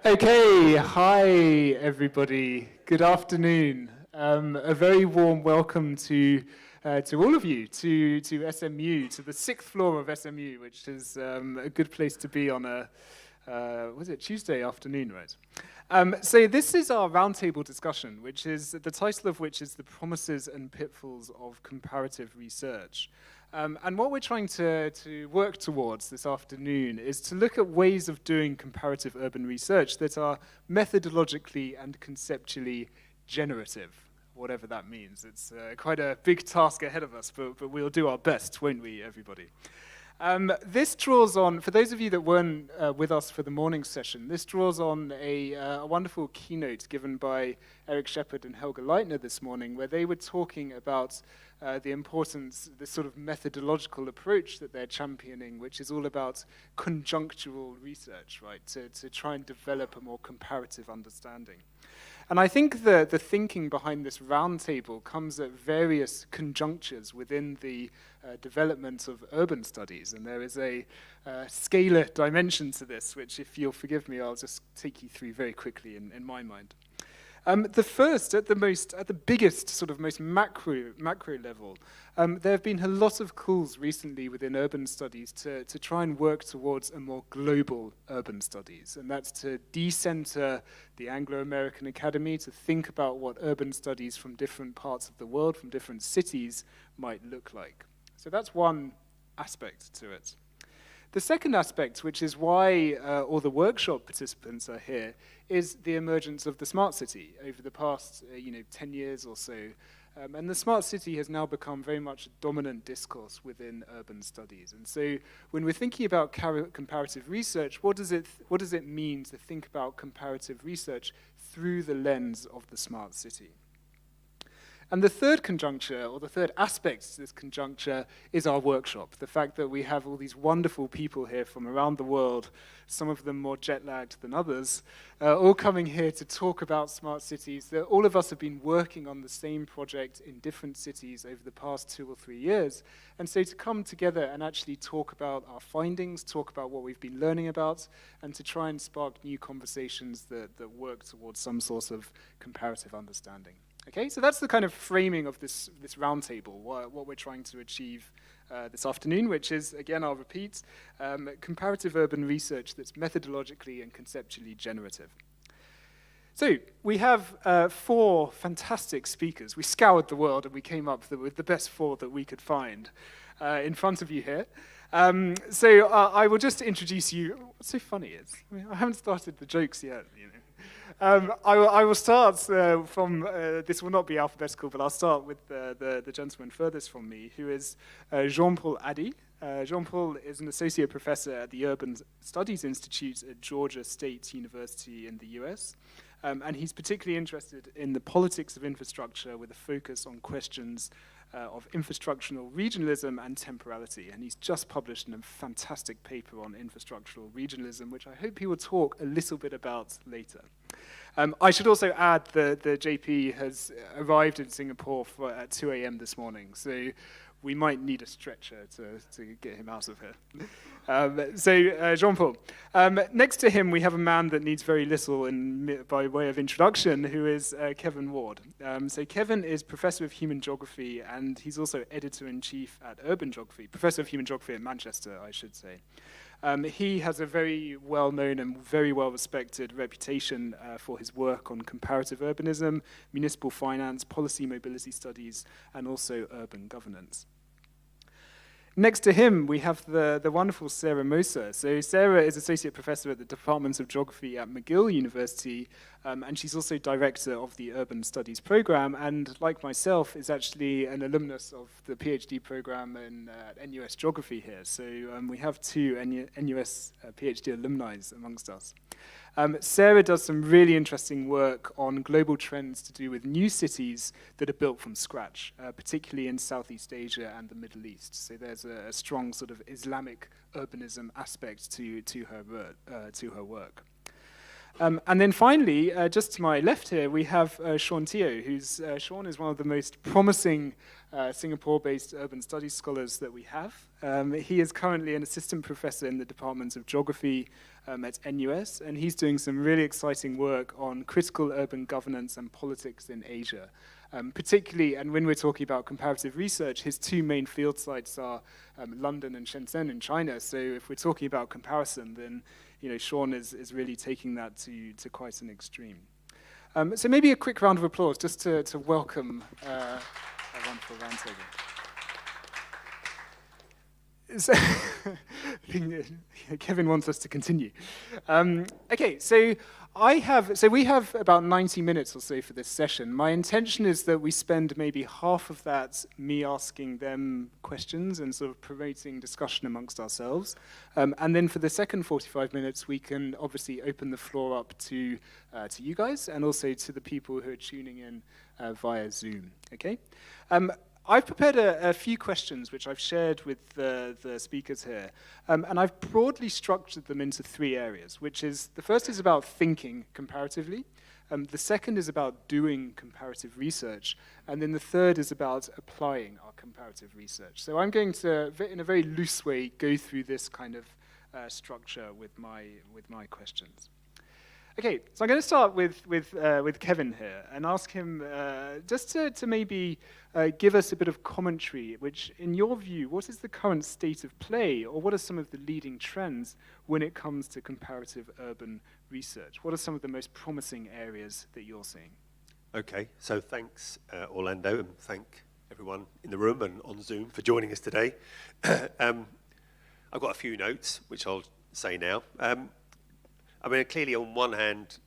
Okay, hi everybody. Good afternoon. A very warm welcome to all of you to SMU, to the 6th floor of SMU, which is a good place to be on a was it Tuesday afternoon, right? So this is our roundtable discussion, which is the title of which is The Promises and Pitfalls of Comparative Research. And what we're trying to work towards this afternoon is to look at ways of doing comparative urban research that are methodologically and conceptually generative, whatever that means. It's quite a big task ahead of us, but we'll do our best, won't we, everybody? This draws on, for those of you that weren't with us for the morning session, this draws on a wonderful keynote given by Eric Shepherd and Helga Leitner this morning, where they were talking about the importance, this sort of methodological approach that they're championing, which is all about conjunctural research, right, to try and develop a more comparative understanding. And I think the thinking behind this roundtable comes at various conjunctures within the development of urban studies. And there is a scalar dimension to this, which, if you'll forgive me, I'll just take you through very quickly in my mind. The first, at the biggest, sort of most macro level, there have been a lot of calls recently within urban studies to try and work towards a more global urban studies, and that's to decenter the Anglo-American Academy, to think about what urban studies from different parts of the world, from different cities, might look like. So that's one aspect to it. The second aspect, which is why all the workshop participants are here, is the emergence of the smart city over the past 10 years or so. And the smart city has now become very much a dominant discourse within urban studies. And so when we're thinking about comparative research, what does it mean to think about comparative research through the lens of the smart city? And the third conjuncture, or the third aspect to this conjuncture, is our workshop. The fact that we have all these wonderful people here from around the world, some of them more jet-lagged than others, all coming here to talk about smart cities. That all of us have been working on the same project in different cities over the past 2 or 3 years. And so to come together and actually talk about our findings, talk about what we've been learning about, and to try and spark new conversations that work towards some sort of comparative understanding. Okay, so that's the kind of framing of this roundtable, what we're trying to achieve this afternoon, which is, again, I'll repeat, comparative urban research that's methodologically and conceptually generative. So we have 4 fantastic speakers. We scoured the world and we came up with the best 4 that we could find in front of you here. So I will just introduce you. What's so funny is, I haven't started the jokes yet, I will start from, this will not be alphabetical, but I'll start with the gentleman furthest from me, who is Jean-Paul Addy. Jean-Paul is an associate professor at the Urban Studies Institute at Georgia State University in the US. And he's particularly interested in the politics of infrastructure with a focus on questions of infrastructural regionalism and temporality. And he's just published a fantastic paper on infrastructural regionalism, which I hope he will talk a little bit about later. I should also add that JP has arrived in Singapore at 2 a.m. this morning, so we might need a stretcher to get him out of here. So Jean-Paul. Next to him, we have a man that needs very little by way of introduction, who is Kevin Ward. So Kevin is Professor of Human Geography, and he's also Editor-in-Chief at Urban Geography, Professor of Human Geography at Manchester, I should say. He has a very well-known and very well-respected reputation for his work on comparative urbanism, municipal finance, policy mobility studies, and also urban governance. Next to him, we have the wonderful Sarah Moser. So Sarah is Associate Professor at the Department of Geography at McGill University, and she's also Director of the Urban Studies Program, and like myself, is actually an alumnus of the PhD program in NUS Geography here. So we have 2 NUS PhD alumni amongst us. Sarah does some really interesting work on global trends to do with new cities that are built from scratch, particularly in Southeast Asia and the Middle East. So there's a strong sort of Islamic urbanism aspect to her work. And then finally, just to my left here, we have Sean Teo, Sean is one of the most promising Singapore-based urban studies scholars that we have. He is currently an assistant professor in the Department of Geography at NUS, and he's doing some really exciting work on critical urban governance and politics in Asia. Particularly, and when we're talking about comparative research, his two main field sites are London and Shenzhen in China. So if we're talking about comparison, then Sean is really taking that to quite an extreme. So maybe a quick round of applause just to welcome a wonderful roundtable. So Kevin wants us to continue. Okay, so we have about 90 minutes or so for this session. My intention is that we spend maybe half of that me asking them questions and sort of promoting discussion amongst ourselves. And then for the second 45 minutes, we can obviously open the floor up to you guys and also to the people who are tuning in via Zoom, okay? I've prepared a few questions which I've shared with the speakers here, and I've broadly structured them into three areas, which is, the first is about thinking comparatively, the second is about doing comparative research, and then the third is about applying our comparative research. So I'm going to, in a very loose way, go through this kind of structure with my questions. Okay, so I'm going to start with Kevin here and ask him just to maybe give us a bit of commentary, which, in your view, what is the current state of play, or what are some of the leading trends when it comes to comparative urban research? What are some of the most promising areas that you're seeing? Okay, so thanks, Orlando, and thank everyone in the room and on Zoom for joining us today. I've got a few notes, which I'll say now. I mean, clearly, on one hand,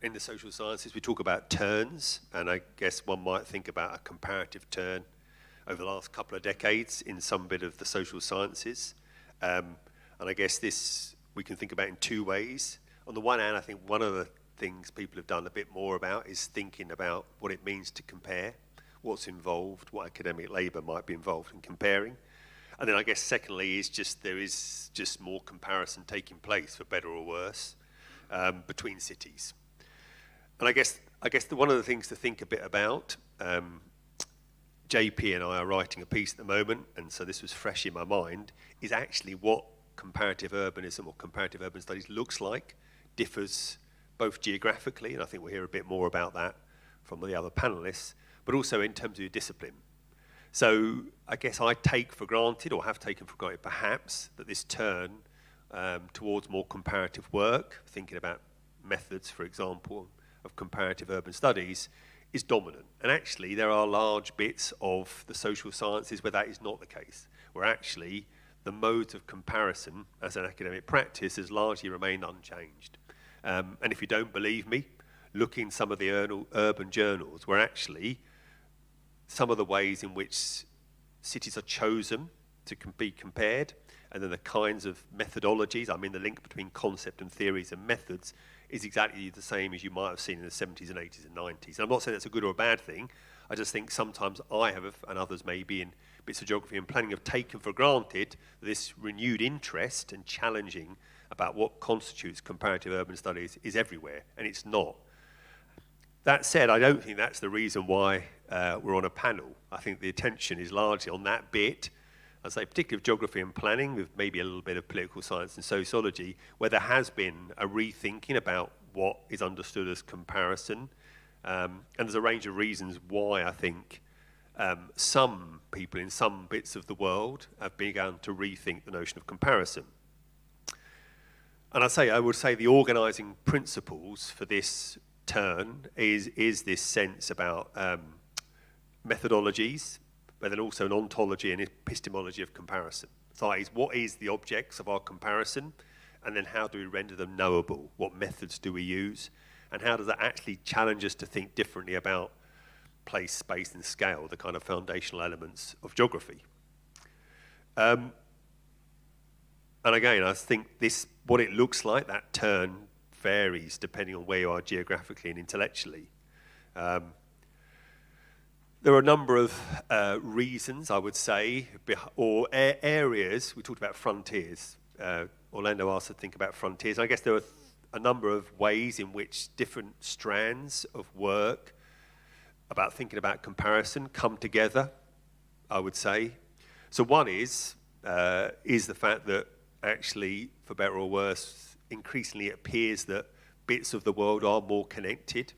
in the social sciences, we talk about turns, and I guess one might think about a comparative turn over the last couple of decades in some bit of the social sciences. And I guess this we can think about in two ways. On the one hand, I think one of the things people have done a bit more about is thinking about what it means to compare, what's involved, what academic labour might be involved in comparing. And then I guess secondly is just there is just more comparison taking place, for better or worse, between cities. And I guess one of the things to think a bit about, JP and I are writing a piece at the moment, and so this was fresh in my mind, is actually what comparative urbanism or comparative urban studies looks like, differs both geographically, and I think we'll hear a bit more about that from the other panelists, but also in terms of your discipline. So I guess I take for granted, or have taken for granted perhaps, that this turn towards more comparative work, thinking about methods, for example, of comparative urban studies, is dominant. And actually there are large bits of the social sciences where that is not the case, where actually the modes of comparison as an academic practice has largely remained unchanged. And if you don't believe me, look in some of the urban journals where actually some of the ways in which cities are chosen to be compared, and then the kinds of methodologies, I mean the link between concept and theories and methods, is exactly the same as you might have seen in the 70s and 80s and 90s. And I'm not saying that's a good or a bad thing, I just think sometimes I have, and others maybe in bits of geography and planning, have taken for granted this renewed interest and challenging about what constitutes comparative urban studies is everywhere, and it's not. That said, I don't think that's the reason why we're on a panel. I think the attention is largely on that bit, I'd say particularly of geography and planning, with maybe a little bit of political science and sociology, where there has been a rethinking about what is understood as comparison. And there's a range of reasons why I think some people in some bits of the world have begun to rethink the notion of comparison. And I would say the organising principles for this turn is this sense about methodologies, but then also an ontology and epistemology of comparison. So that is, what is the objects of our comparison, and then how do we render them knowable? What methods do we use? And how does that actually challenge us to think differently about place, space, and scale, the kind of foundational elements of geography? And again, I think what it looks like, that turn, varies depending on where you are geographically and intellectually. There are a number of reasons, I would say, or areas. We talked about frontiers. Orlando asked to think about frontiers. I guess there are a number of ways in which different strands of work about thinking about comparison come together, I would say. So one is the fact that actually, for better or worse, increasingly it appears that bits of the world are more connected.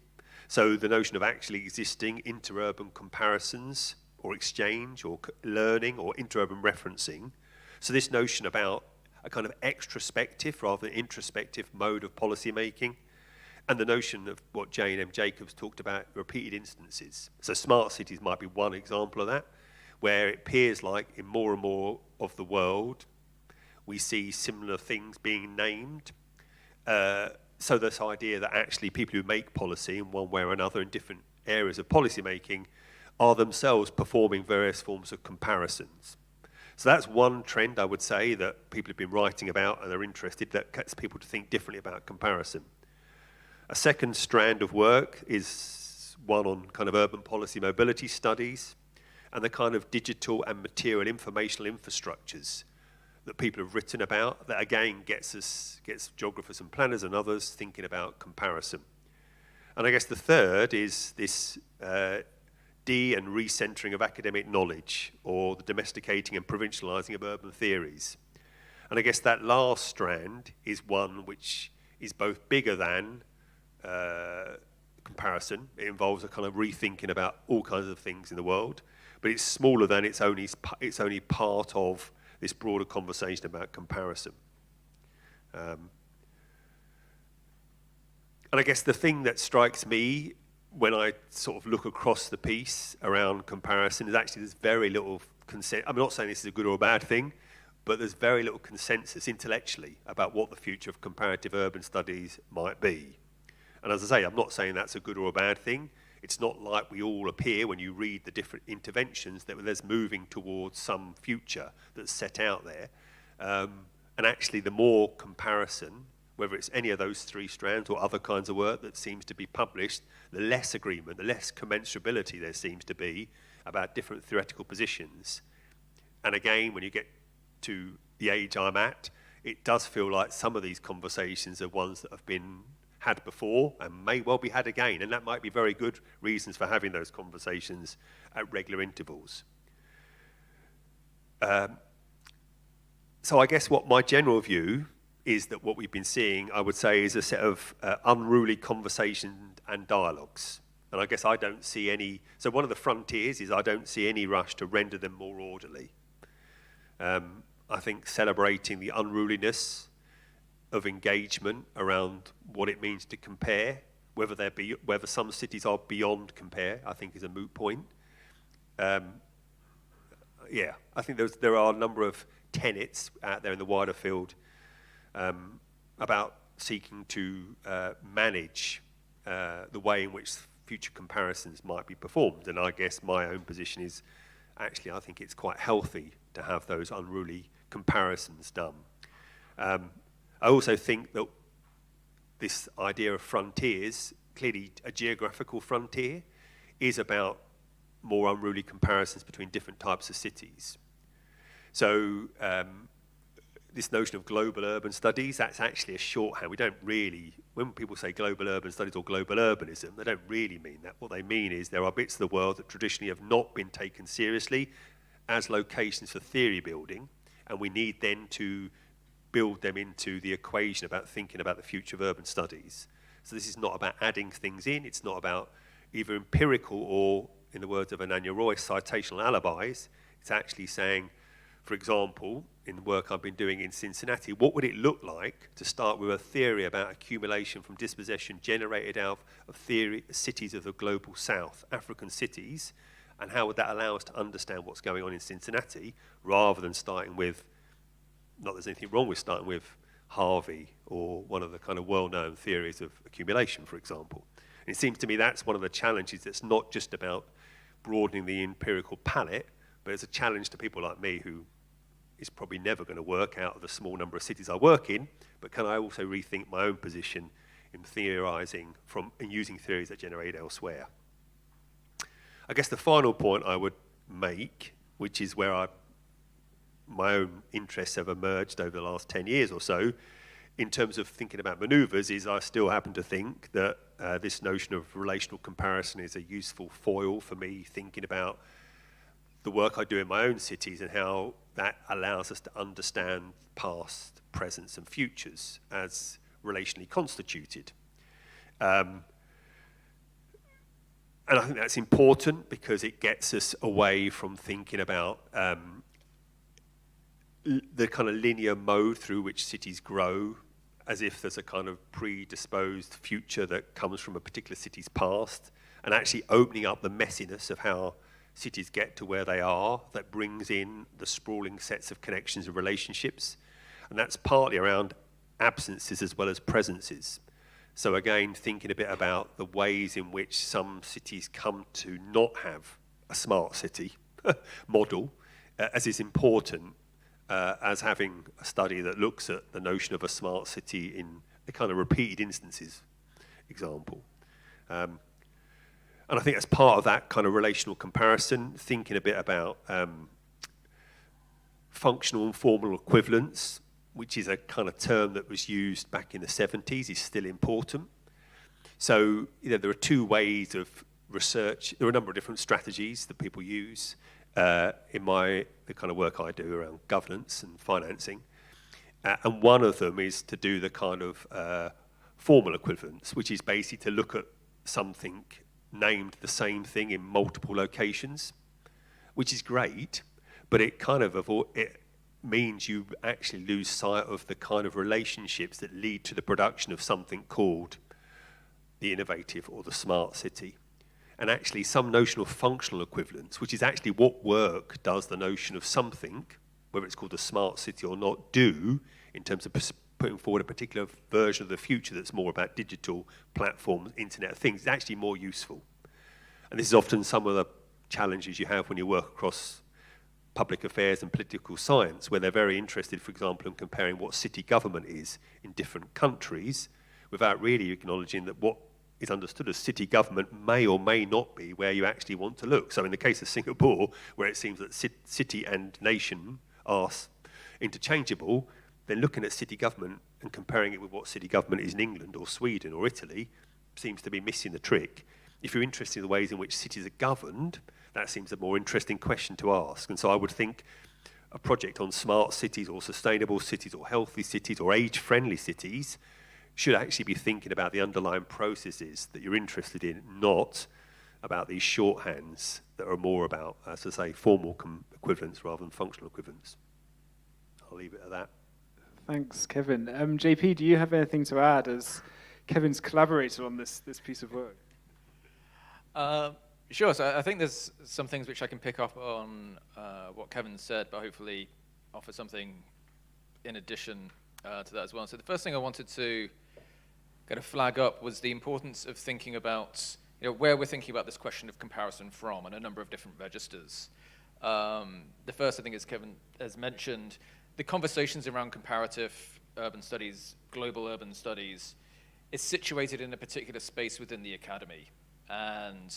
So the notion of actually existing interurban comparisons or exchange or learning or interurban referencing. So this notion about a kind of extrospective rather than introspective mode of policy making, and the notion of what Jane M. Jacobs talked about, repeated instances. So smart cities might be one example of that, where it appears like in more and more of the world, we see similar things being named. So this idea that actually people who make policy in one way or another in different areas of policy making are themselves performing various forms of comparisons. So that's one trend, I would say, that people have been writing about and are interested, that gets people to think differently about comparison. A second strand of work is one on kind of urban policy mobility studies and the kind of digital and material informational infrastructures that people have written about, that again gets geographers and planners and others thinking about comparison. And I guess the third is this de- and recentering of academic knowledge, or the domesticating and provincialising of urban theories. And I guess that last strand is one which is both bigger than comparison. It involves a kind of rethinking about all kinds of things in the world, but it's smaller than it's only part of this broader conversation about comparison. And I guess the thing that strikes me when I sort of look across the piece around comparison is actually there's very little consent. I'm not saying this is a good or a bad thing, but there's very little consensus intellectually about what the future of comparative urban studies might be. And as I say, I'm not saying that's a good or a bad thing. It's not like we all appear when you read the different interventions that there's moving towards some future that's set out there. And actually the more comparison, whether it's any of those three strands or other kinds of work that seems to be published, the less agreement, the less commensurability there seems to be about different theoretical positions. And again, when you get to the age I'm at, it does feel like some of these conversations are ones that have been had before and may well be had again, and that might be very good reasons for having those conversations at regular intervals. So I guess what my general view is that what we've been seeing, I would say, is a set of unruly conversations and dialogues. And I guess I don't see any, so one of the frontiers is I don't see any rush to render them more orderly. I think celebrating the unruliness of engagement around what it means to compare, whether some cities are beyond compare, I think is a moot point. I think there are a number of tenets out there in the wider field about seeking to manage the way in which future comparisons might be performed. And I guess my own position is actually I think it's quite healthy to have those unruly comparisons done. I also think that this idea of frontiers, clearly a geographical frontier, is about more unruly comparisons between different types of cities. So this notion of global urban studies, that's actually a shorthand. We don't really, when people say global urban studies or global urbanism, they don't really mean that. What they mean is there are bits of the world that traditionally have not been taken seriously as locations for theory building, and we need then to build them into the equation about thinking about the future of urban studies. So this is not about adding things in, it's not about either empirical or, in the words of Ananya Roy, citational alibis. It's actually saying, for example, in the work I've been doing in Cincinnati, what would it look like to start with a theory about accumulation from dispossession generated out of theory cities of the global south, African cities, and how would that allow us to understand what's going on in Cincinnati, rather than starting with, not that there's anything wrong with starting with Harvey or one of the kind of well-known theories of accumulation, for example. And it seems to me that's one of the challenges that's not just about broadening the empirical palette, but it's a challenge to people like me who is probably never going to work out of the small number of cities I work in, but can I also rethink my own position in theorising from and using theories that generate elsewhere? I guess the final point I would make, which is where my own interests have emerged over the last 10 years or so, in terms of thinking about manoeuvres is I still happen to think that this notion of relational comparison is a useful foil for me thinking about the work I do in my own cities and how that allows us to understand past, presents and futures as relationally constituted. And I think that's important because it gets us away from thinking about the kind of linear mode through which cities grow, as if there's a kind of predisposed future that comes from a particular city's past, and actually opening up the messiness of how cities get to where they are, that brings in the sprawling sets of connections and relationships. And that's partly around absences as well as presences. So again, thinking a bit about the ways in which some cities come to not have a smart city model as is important as having a study that looks at the notion of a smart city in a kind of repeated instances example. And I think as part of that kind of relational comparison, thinking a bit about functional and formal equivalence, which is a kind of term that was used back in the 70s, is still important. So, there are two ways of research. There are a number of different strategies that people use in the kind of work I do around governance and financing. And one of them is to do the kind of formal equivalence, which is basically to look at something named the same thing in multiple locations, which is great, but it kind of it means you actually lose sight of the kind of relationships that lead to the production of something called the innovative or the smart city. And actually some notion of functional equivalence, which is actually what work does the notion of something, whether it's called a smart city or not, do in terms of putting forward a particular version of the future that's more about digital platforms, Internet of Things, is actually more useful. And this is often some of the challenges you have when you work across public affairs and political science, where they're very interested, for example, in comparing what city government is in different countries, without really acknowledging that what is understood as city government may or may not be where you actually want to look. So in the case of Singapore, where it seems that city and nation are interchangeable, then looking at city government and comparing it with what city government is in England or Sweden or Italy seems to be missing the trick. If you're interested in the ways in which cities are governed, that seems a more interesting question to ask. And so I would think a project on smart cities or sustainable cities or healthy cities or age-friendly cities should actually be thinking about the underlying processes that you're interested in, not about these shorthands that are more about, as I say, formal equivalence rather than functional equivalence. I'll leave it at that. Thanks, Kevin. JP, do you have anything to add as Kevin's collaborated on this piece of work? Sure. So I think there's some things which I can pick up on what Kevin said, but hopefully offer something in addition to that as well. So the first thing I wanted to kind of flag up was the importance of thinking about where we're thinking about this question of comparison from and a number of different registers. The first, I think, as Kevin has mentioned, the conversations around comparative urban studies, global urban studies, is situated in a particular space within the academy. And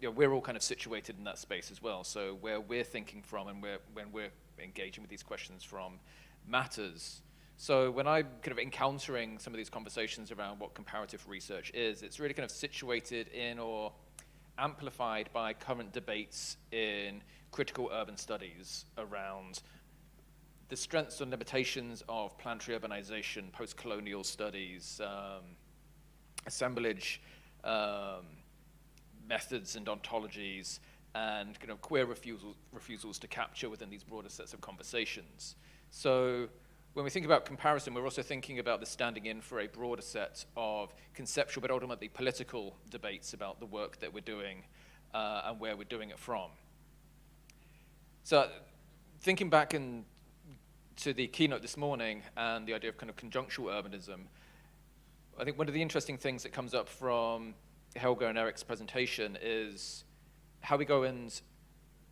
we're all kind of situated in that space as well. So where we're thinking from and when we're engaging with these questions from matters. So when I'm kind of encountering some of these conversations around what comparative research is, it's really kind of situated in or amplified by current debates in critical urban studies around the strengths and limitations of planetary urbanization, post-colonial studies, assemblage methods and ontologies, and kind of queer refusals to capture within these broader sets of conversations. So when we think about comparison, we're also thinking about the standing in for a broader set of conceptual but ultimately political debates about the work that we're doing and where we're doing it from. So thinking back to the keynote this morning and the idea of kind of conjunctural urbanism, I think one of the interesting things that comes up from Helga and Eric's presentation is how we go and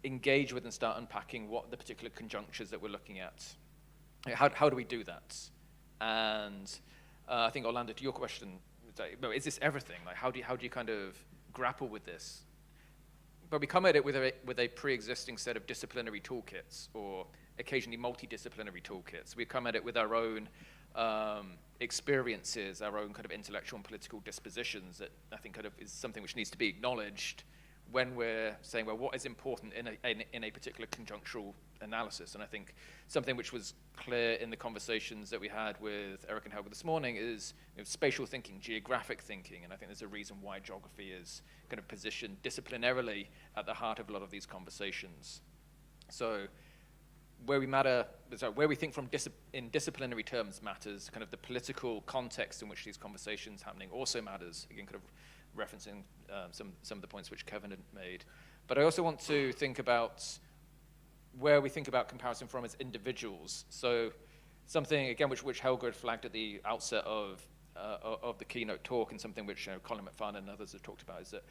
engage with and start unpacking what the particular conjunctures that we're looking at. How do we do that? And I think, Orlando, to your question, is this everything? Like, how do you kind of grapple with this? But we come at it with a pre-existing set of disciplinary toolkits or occasionally multidisciplinary toolkits. We come at it with our own experiences, our own kind of intellectual and political dispositions that I think kind of is something which needs to be acknowledged when we're saying, well, what is important in a particular conjunctural analysis? And I think something which was clear in the conversations that we had with Eric and Helga this morning is spatial thinking, geographic thinking, and I think there's a reason why geography is kind of positioned disciplinarily at the heart of a lot of these conversations. So where we think from in disciplinary terms matters, kind of the political context in which these conversations happening also matters, again, kind of referencing some of the points which Kevin had made. But I also want to think about where we think about comparison from as individuals. So something, again, which Helga had flagged at the outset of the keynote talk, and something which Colin McFarlane and others have talked about, is that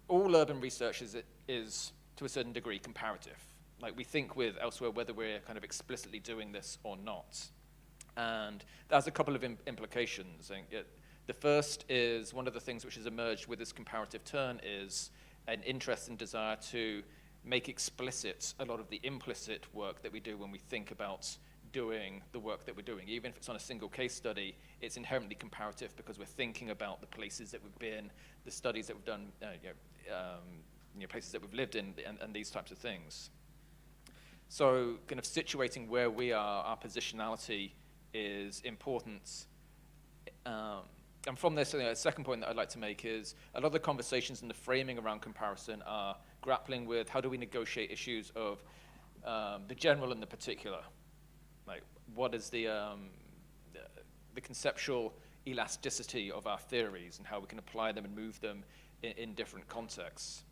all urban research is to a certain degree comparative. Like, we think with elsewhere whether we're kind of explicitly doing this or not. And that has a couple of implications. The first is one of the things which has emerged with this comparative turn is an interest and desire to make explicit a lot of the implicit work that we do when we think about doing the work that we're doing. Even if it's on a single case study, it's inherently comparative because we're thinking about the places that we've been, the studies that we've done, places that we've lived in, and these types of things. So kind of situating where we are, our positionality is important. And from this, a second point that I'd like to make is a lot of the conversations and the framing around comparison are grappling with how do we negotiate issues of the general and the particular. Like, what is the conceptual elasticity of our theories and how we can apply them and move them in different contexts.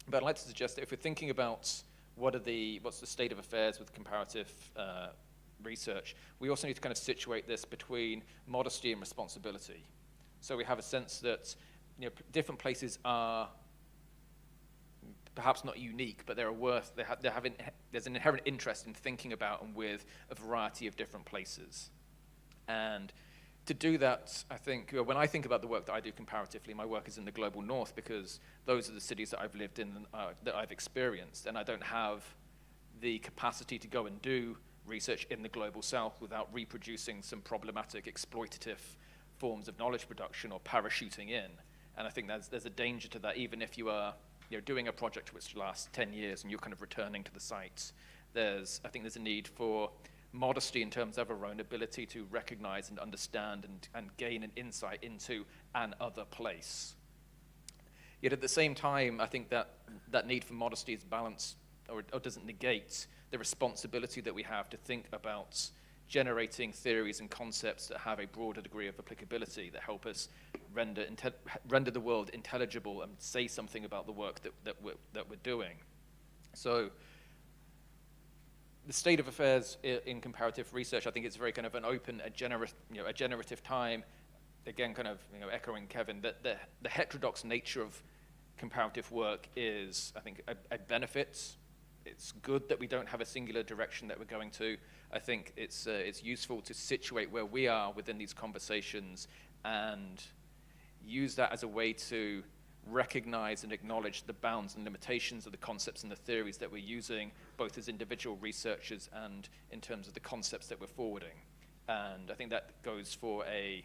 But I'd like to suggest that if we're thinking about what's the state of affairs with comparative research, we also need to kind of situate this between modesty and responsibility. So we have a sense that different places are perhaps not unique, but there's an inherent interest in thinking about and with a variety of different places. And to do that, I think, when I think about the work that I do comparatively, my work is in the global north because those are the cities that I've lived in, that I've experienced, and I don't have the capacity to go and do research in the global south without reproducing some problematic exploitative forms of knowledge production or parachuting in. And I think there's a danger to that, even if you are doing a project which lasts 10 years and you're kind of returning to the site. I think there's a need for modesty in terms of our own ability to recognize and understand and gain an insight into an other place. Yet at the same time, I think that need for modesty is balanced or doesn't negate the responsibility that we have to think about generating theories and concepts that have a broader degree of applicability, that help us render the world intelligible and say something about the work that we're doing. So the state of affairs in comparative research, I think it's very kind of an open, a generative time. Again, kind of echoing Kevin, that the heterodox nature of comparative work is, I think, a benefit. It's good that we don't have a singular direction that we're going to. I think it's useful to situate where we are within these conversations and use that as a way to recognize and acknowledge the bounds and limitations of the concepts and the theories that we're using, both as individual researchers and in terms of the concepts that we're forwarding. And I think that goes for a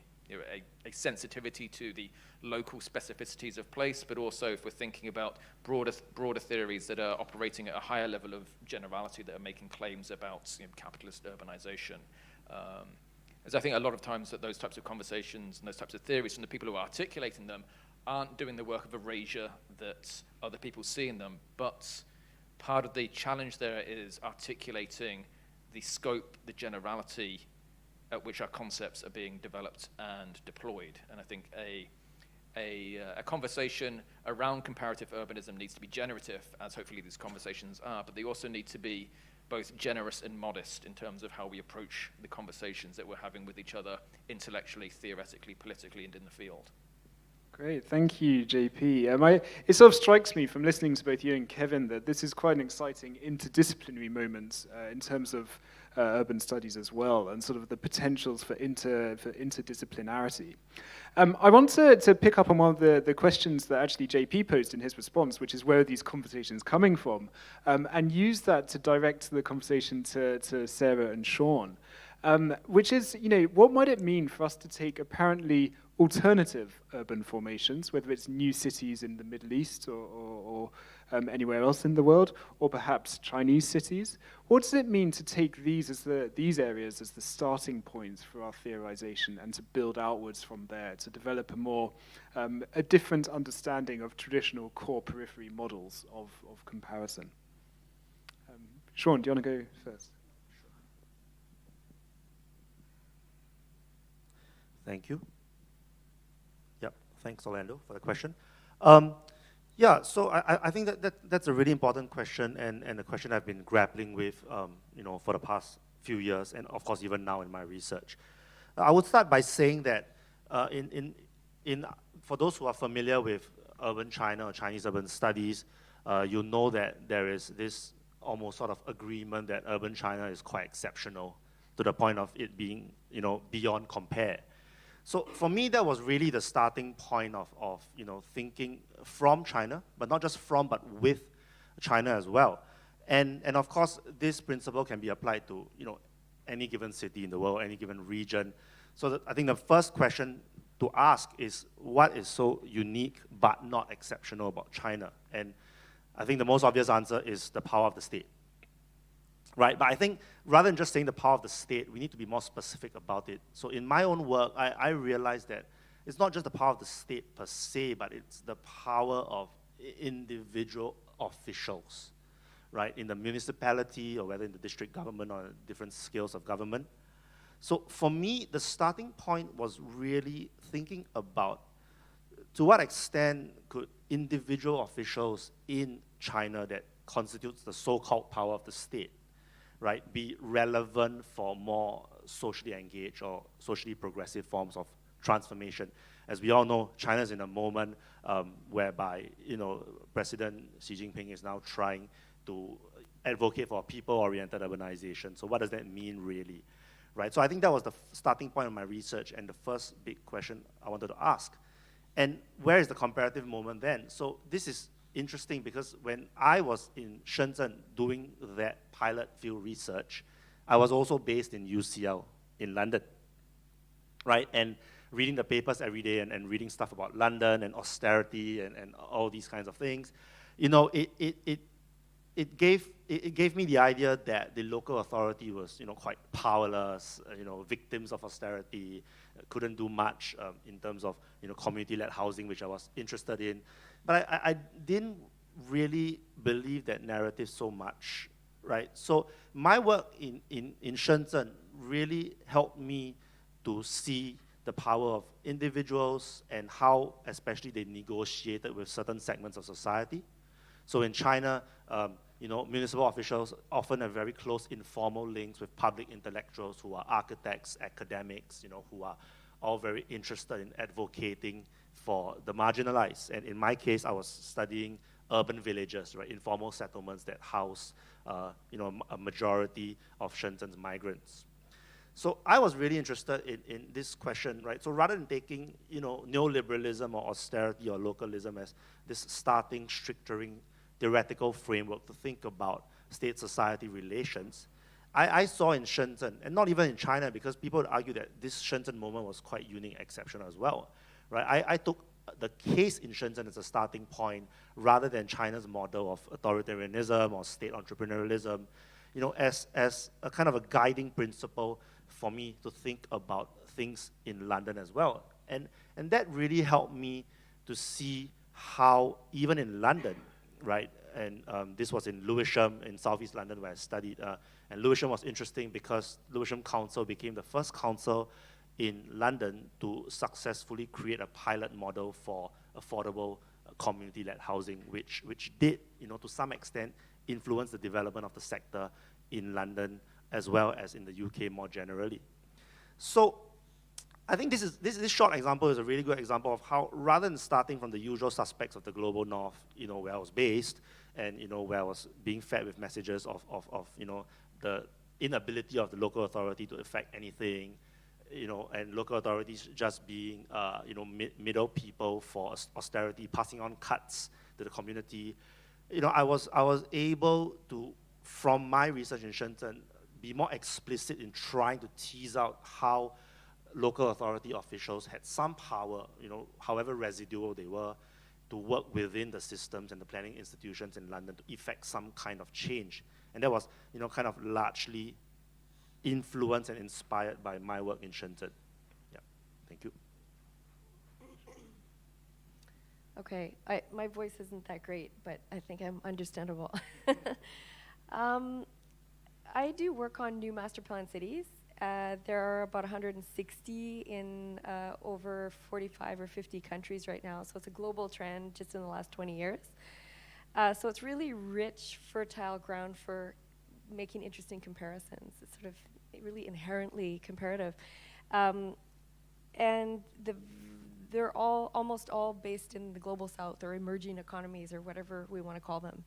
sensitivity to the local specificities of place, but also if we're thinking about broader theories that are operating at a higher level of generality, that are making claims about capitalist urbanization. As I think a lot of times that those types of conversations and those types of theories from the people who are articulating them aren't doing the work of erasure that other people see in them, but part of the challenge there is articulating the scope, the generality at which our concepts are being developed and deployed. And I think a conversation around comparative urbanism needs to be generative, as hopefully these conversations are, but they also need to be both generous and modest in terms of how we approach the conversations that we're having with each other intellectually, theoretically, politically, and in the field. Great, thank you, JP. It sort of strikes me from listening to both you and Kevin that this is quite an exciting interdisciplinary moment in terms of urban studies as well, and sort of the potentials for interdisciplinarity. I want to pick up on one of the questions that actually JP posed in his response, which is where are these conversations coming from, and use that to direct the conversation to Sarah and Sean, which is, what might it mean for us to take apparently alternative urban formations, whether it's new cities in the Middle East or anywhere else in the world, or perhaps Chinese cities? What does it mean to take these areas as the starting points for our theorization and to build outwards from there, to develop a different understanding of traditional core periphery models of comparison? Sean, do you want to go first? Thank you. Thanks, Orlando, for the question. So I think that's a really important question, and a question I've been grappling with, for the past few years, and of course even now in my research. I would start by saying that for those who are familiar with urban China or Chinese urban studies, you know that there is this almost sort of agreement that urban China is quite exceptional to the point of it being, beyond compare. So for me, that was really the starting point of thinking from China, but not just from, but with China as well. And of course, this principle can be applied to any given city in the world, any given region. So I think the first question to ask is, what is so unique but not exceptional about China? And I think the most obvious answer is the power of the state. Right, but I think rather than just saying the power of the state, we need to be more specific about it. So in my own work, I realized that it's not just the power of the state per se, but it's the power of individual officials, right, in the municipality or whether in the district government or different scales of government. So for me, the starting point was really thinking about to what extent could individual officials in China that constitutes the so-called power of the state, right, be relevant for more socially engaged or socially progressive forms of transformation. As we all know, China is in a moment whereby, President Xi Jinping is now trying to advocate for people-oriented urbanization. So what does that mean, really, right? So I think that was the starting point of my research and the first big question I wanted to ask. And where is the comparative moment then? So this is interesting because when I was in Shenzhen doing that pilot field research, I was also based in UCL in London, right? And reading the papers every day and reading stuff about London and austerity and all these kinds of things, it gave me the idea that the local authority was, quite powerless, victims of austerity, couldn't do much in terms of, community-led housing, which I was interested in. But I didn't really believe that narrative so much, right? So my work in Shenzhen really helped me to see the power of individuals and how especially they negotiated with certain segments of society. So in China, municipal officials often have very close informal links with public intellectuals who are architects, academics, who are all very interested in advocating for the marginalized. And in my case, I was studying urban villages, right, informal settlements that house, a majority of Shenzhen's migrants. So I was really interested in this question, right? So rather than taking, neoliberalism or austerity or localism as this starting, stricturing theoretical framework to think about state-society relations, I saw in Shenzhen, and not even in China, because people would argue that this Shenzhen moment was quite unique, exceptional as well, right? I took the case in Shenzhen as a starting point rather than China's model of authoritarianism or state entrepreneurialism, as a kind of a guiding principle for me to think about things in London as well. And that really helped me to see how even in London, right, and this was in Lewisham in Southeast London where I studied, and Lewisham was interesting because Lewisham Council became the first council in London to successfully create a pilot model for affordable community-led housing, which did, to some extent, influence the development of the sector in London as well as in the UK more generally. So I think this short example is a really good example of how, rather than starting from the usual suspects of the global north, where I was based, and where I was being fed with messages of the inability of the local authority to affect anything, and local authorities just being middle people for austerity, passing on cuts to the community. I was able to, from my research in Shenzhen, be more explicit in trying to tease out how local authority officials had some power, however residual they were, to work within the systems and the planning institutions in London to effect some kind of change. And that was, kind of largely influenced and inspired by my work in Shenzhen. Yeah, thank you. Okay, my voice isn't that great, but I think I'm understandable. I do work on new master plan cities. There are about 160 in over 45 or 50 countries right now, so it's a global trend just in the last 20 years. So it's really rich, fertile ground for making interesting comparisons. It's sort of really inherently comparative. And they're almost all based in the global south or emerging economies or whatever we want to call them.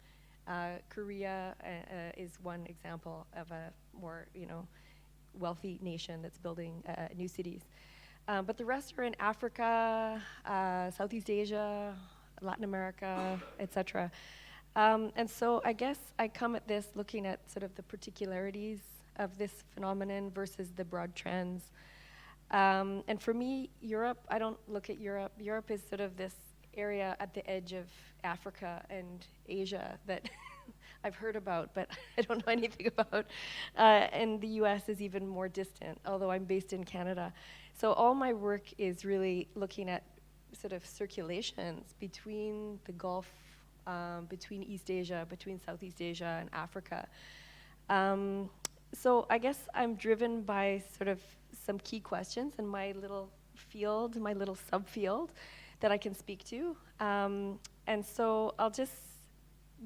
Korea is one example of a more, wealthy nation that's building new cities. But the rest are in Africa, Southeast Asia, Latin America, etc. And so I guess I come at this looking at sort of the particularities of this phenomenon versus the broad trends. And for me, Europe, I don't look at Europe. Europe is sort of this area at the edge of Africa and Asia that I've heard about, but I don't know anything about. And the US is even more distant, although I'm based in Canada. So all my work is really looking at sort of circulations between the Gulf, between East Asia, between Southeast Asia and Africa. So I guess I'm driven by sort of some key questions in my little field, my little subfield that I can speak to. And so I'll just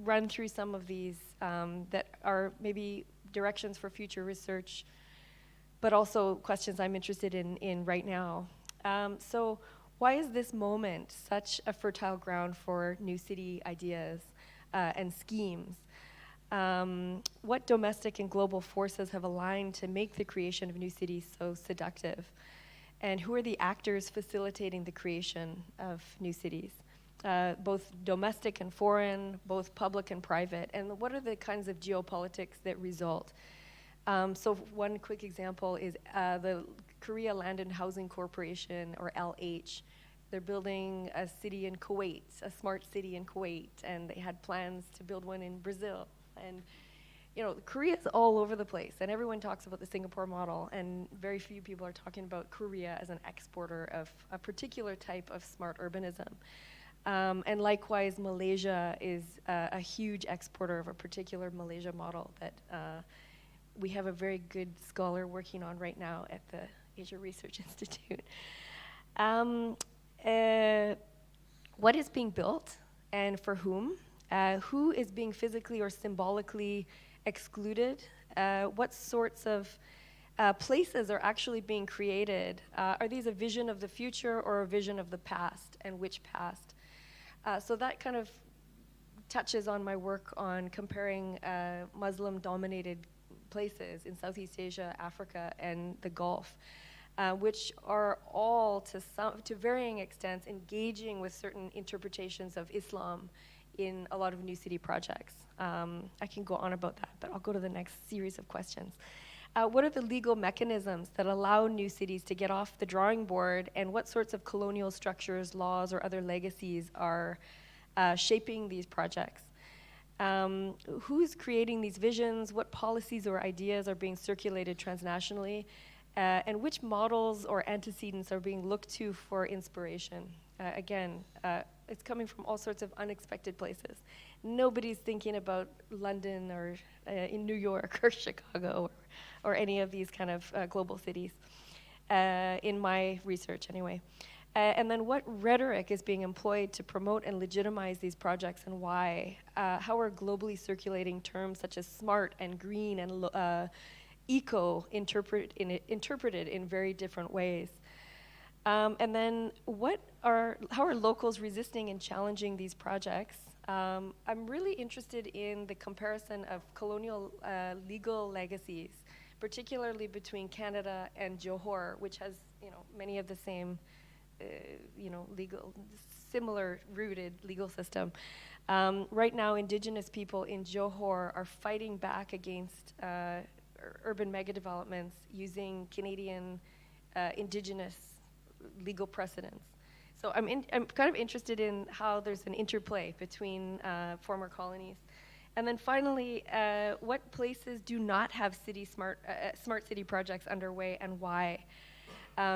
run through some of these that are maybe directions for future research, but also questions I'm interested in right now. So why is this moment such a fertile ground for new city ideas and schemes? What domestic and global forces have aligned to make the creation of new cities so seductive? And who are the actors facilitating the creation of new cities? Both domestic and foreign, both public and private, and what are the kinds of geopolitics that result? So one quick example is the Korea Land and Housing Corporation, or LH. They're building a city in Kuwait, a smart city in Kuwait, and they had plans to build one in Brazil. And Korea's all over the place, and everyone talks about the Singapore model, and very few people are talking about Korea as an exporter of a particular type of smart urbanism. And likewise, Malaysia is a huge exporter of a particular Malaysia model that we have a very good scholar working on right now at the Asia Research Institute. What is being built and for whom? Who is being physically or symbolically excluded? What sorts of places are actually being created? Are these a vision of the future or a vision of the past, and which past? So that kind of touches on my work on comparing Muslim-dominated places in Southeast Asia, Africa, and the Gulf, which are all, to varying extents, engaging with certain interpretations of Islam in a lot of new city projects. I can go on about that, but I'll go to the next series of questions. What are the legal mechanisms that allow new cities to get off the drawing board, and what sorts of colonial structures, laws, or other legacies are shaping these projects? Who's creating these visions? What policies or ideas are being circulated transnationally? And which models or antecedents are being looked to for inspiration? Again, it's coming from all sorts of unexpected places. Nobody's thinking about London or in New York or Chicago or any of these kind of global cities, in my research anyway. And then what rhetoric is being employed to promote and legitimize these projects, and why? How are globally circulating terms such as smart and green and eco interpreted in very different ways? And then how are locals resisting and challenging these projects? I'm really interested in the comparison of colonial legal legacies, particularly between Canada and Johor, which has many of the same similar rooted legal system. Right now, Indigenous people in Johor are fighting back against urban megadevelopments using Canadian Indigenous legal precedents. So I'm kind of interested in how there's an interplay between former colonies. And then finally, what places do not have smart city projects underway, and why?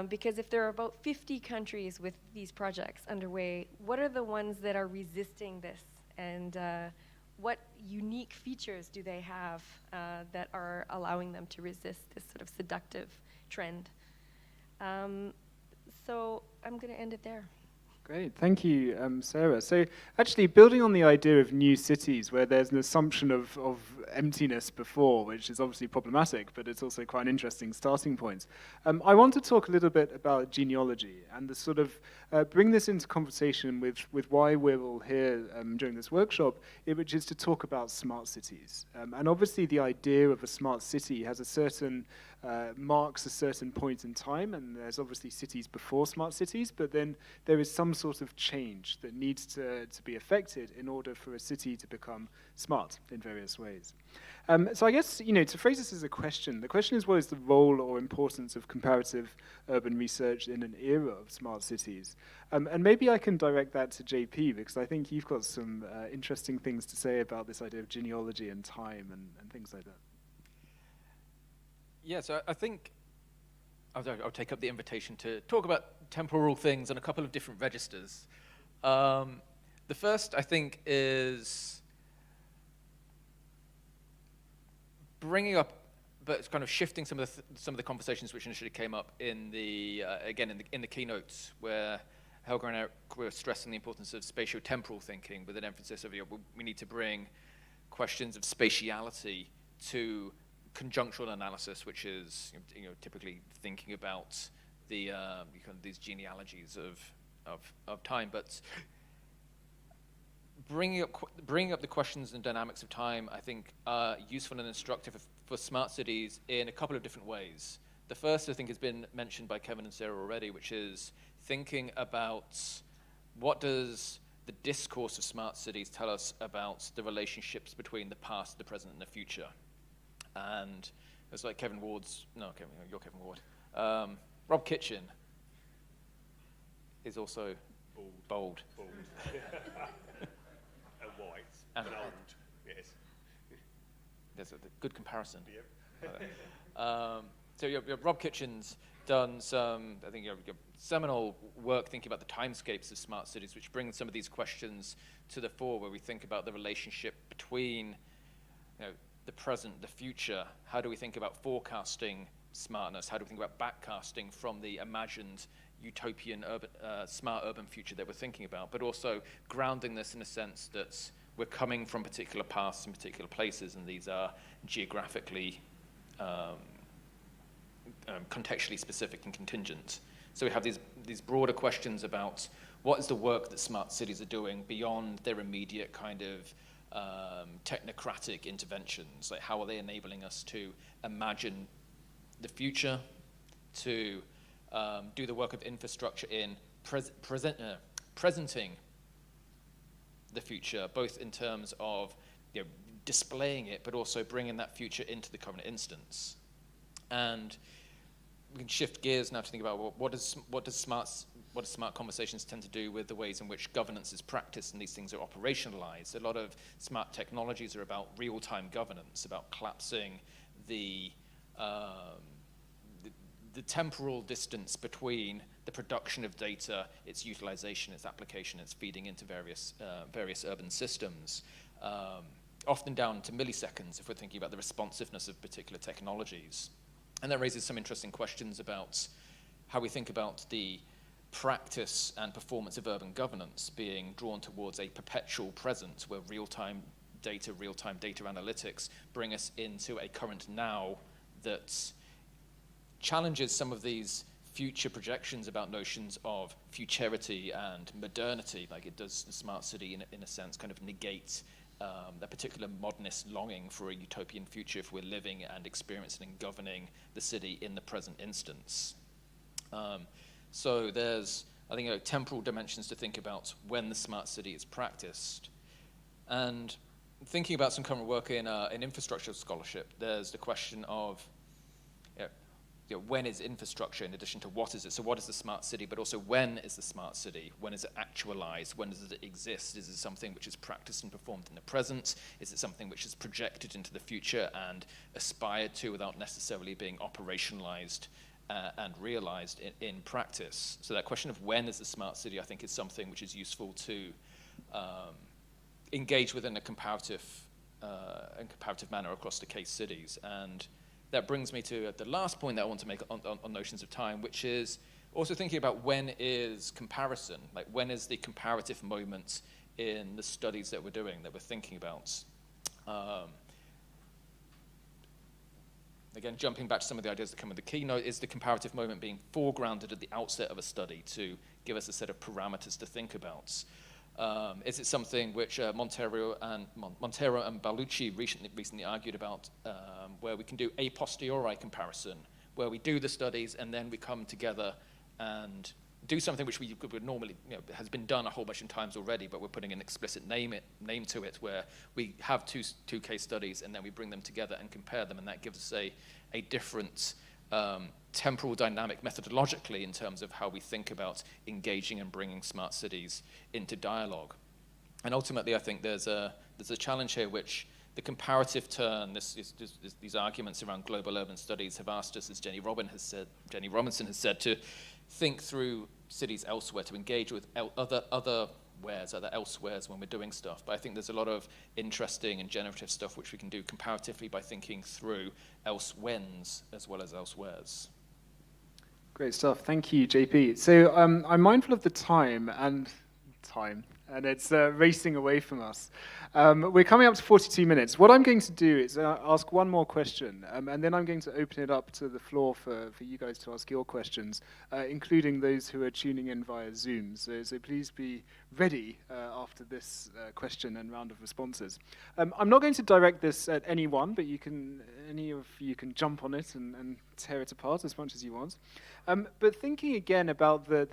Because if there are about 50 countries with these projects underway, what are the ones that are resisting this? And what unique features do they have that are allowing them to resist this sort of seductive trend? So I'm going to end it there. Great, thank you, Sarah. So actually building on the idea of new cities where there's an assumption of emptiness before, which is obviously problematic, but it's also quite an interesting starting point. I want to talk a little bit about genealogy and the sort of bring this into conversation with why we're all here during this workshop, which is to talk about smart cities. And obviously the idea of a smart city has a certain marks a certain point in time, and there's obviously cities before smart cities, but then there is some sort of change that needs to be affected in order for a city to become smart in various ways. So I guess, to phrase this as a question, the question is, what is the role or importance of comparative urban research in an era of smart cities? And maybe I can direct that to JP, because I think you've got some interesting things to say about this idea of genealogy and time and things like that. Yeah, so I think I'll take up the invitation to talk about temporal things on a couple of different registers. The first, I think, is bringing up, but it's kind of shifting some of the conversations which initially came up in the in the keynotes, where Helga and Eric were stressing the importance of spatio-temporal thinking, with an emphasis of we need to bring questions of spatiality to conjunctural analysis, which is typically thinking about the these genealogies of time, but bringing up the questions and dynamics of time, I think, are useful and instructive for smart cities in a couple of different ways. The first, I think, has been mentioned by Kevin and Sarah already, which is thinking about what does the discourse of smart cities tell us about the relationships between the past, the present, and the future. And it's like you're Kevin Ward. Rob Kitchen is also bold. And white. And old. Yes. There's a good comparison. Yep. So Rob Kitchen's done some, I think, seminal work thinking about the timescapes of smart cities, which brings some of these questions to the fore, where we think about the relationship between the present, the future. How do we think about forecasting smartness? How do we think about backcasting from the imagined utopian smart urban future that we're thinking about, but also grounding this in a sense that we're coming from particular paths and particular places, and these are geographically, contextually specific and contingent. So we have these broader questions about what is the work that smart cities are doing beyond their immediate kind of technocratic interventions. Like, how are they enabling us to imagine the future, to do the work of infrastructure in presenting the future, both in terms of displaying it, but also bringing that future into the current instance. And we can shift gears now to think about what does smart conversations tend to do with the ways in which governance is practiced and these things are operationalized. A lot of smart technologies are about real-time governance, about collapsing the temporal distance between the production of data, its utilization, its application, its feeding into various urban systems, often down to milliseconds if we're thinking about the responsiveness of particular technologies. And that raises some interesting questions about how we think about the practice and performance of urban governance being drawn towards a perpetual present, where real-time data analytics bring us into a current now that challenges some of these future projections about notions of futurity and modernity, like it does the smart city in a sense kind of negate that particular modernist longing for a utopian future if we're living and experiencing and governing the city in the present instance. So there's, I think, temporal dimensions to think about when the smart city is practiced. And thinking about some current work in infrastructure scholarship, there's the question of when is infrastructure in addition to what is it? So what is the smart city, but also when is the smart city? When is it actualized? When does it exist? Is it something which is practiced and performed in the present? Is it something which is projected into the future and aspired to without necessarily being operationalized and realized in practice? So that question of when is the smart city, I think, is something which is useful to engage within a comparative manner across the case cities. And that brings me to the last point that I want to make on notions of time, which is also thinking about when is comparison, like when is the comparative moment in the studies that we're doing, that we're thinking about. Again, jumping back to some of the ideas that come with the keynote, is the comparative moment being foregrounded at the outset of a study to give us a set of parameters to think about? Is it something which Montero and Ballucci recently argued about, where we can do a posteriori comparison, where we do the studies and then we come together and do something which we would normally, has been done a whole bunch of times already, but we're putting an explicit name to it, where we have two case studies and then we bring them together and compare them, and that gives us a different temporal dynamic methodologically in terms of how we think about engaging and bringing smart cities into dialogue. And ultimately, I think there's a challenge here which the comparative turn, these arguments around global urban studies have asked us, as Jenny Robinson has said, to think through cities elsewhere, to engage with other elsewheres when we're doing stuff. But I think there's a lot of interesting and generative stuff which we can do comparatively by thinking through elsewhens as well as elsewheres. Great stuff. Thank you, JP. So I'm mindful of the time, and it's racing away from us. We're coming up to 42 minutes. What I'm going to do is ask one more question, and then I'm going to open it up to the floor for you guys to ask your questions, including those who are tuning in via Zoom. So please be ready after this question and round of responses. I'm not going to direct this at anyone, but any of you can jump on it and tear it apart as much as you want. But thinking again about the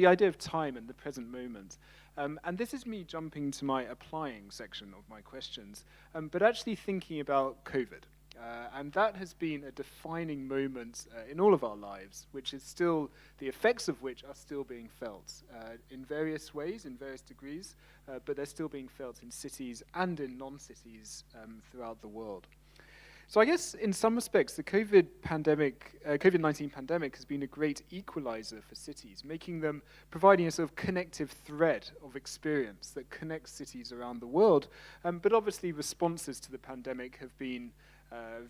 idea of time and the present moment. And this is me jumping to my applying section of my questions, but actually thinking about COVID. And that has been a defining moment in all of our lives, which is still, the effects of which are still being felt in various ways, in various degrees, but they're still being felt in cities and in non-cities throughout the world. So I guess in some respects, the COVID-19 pandemic has been a great equalizer for cities, providing a sort of connective thread of experience that connects cities around the world. But obviously responses to the pandemic have been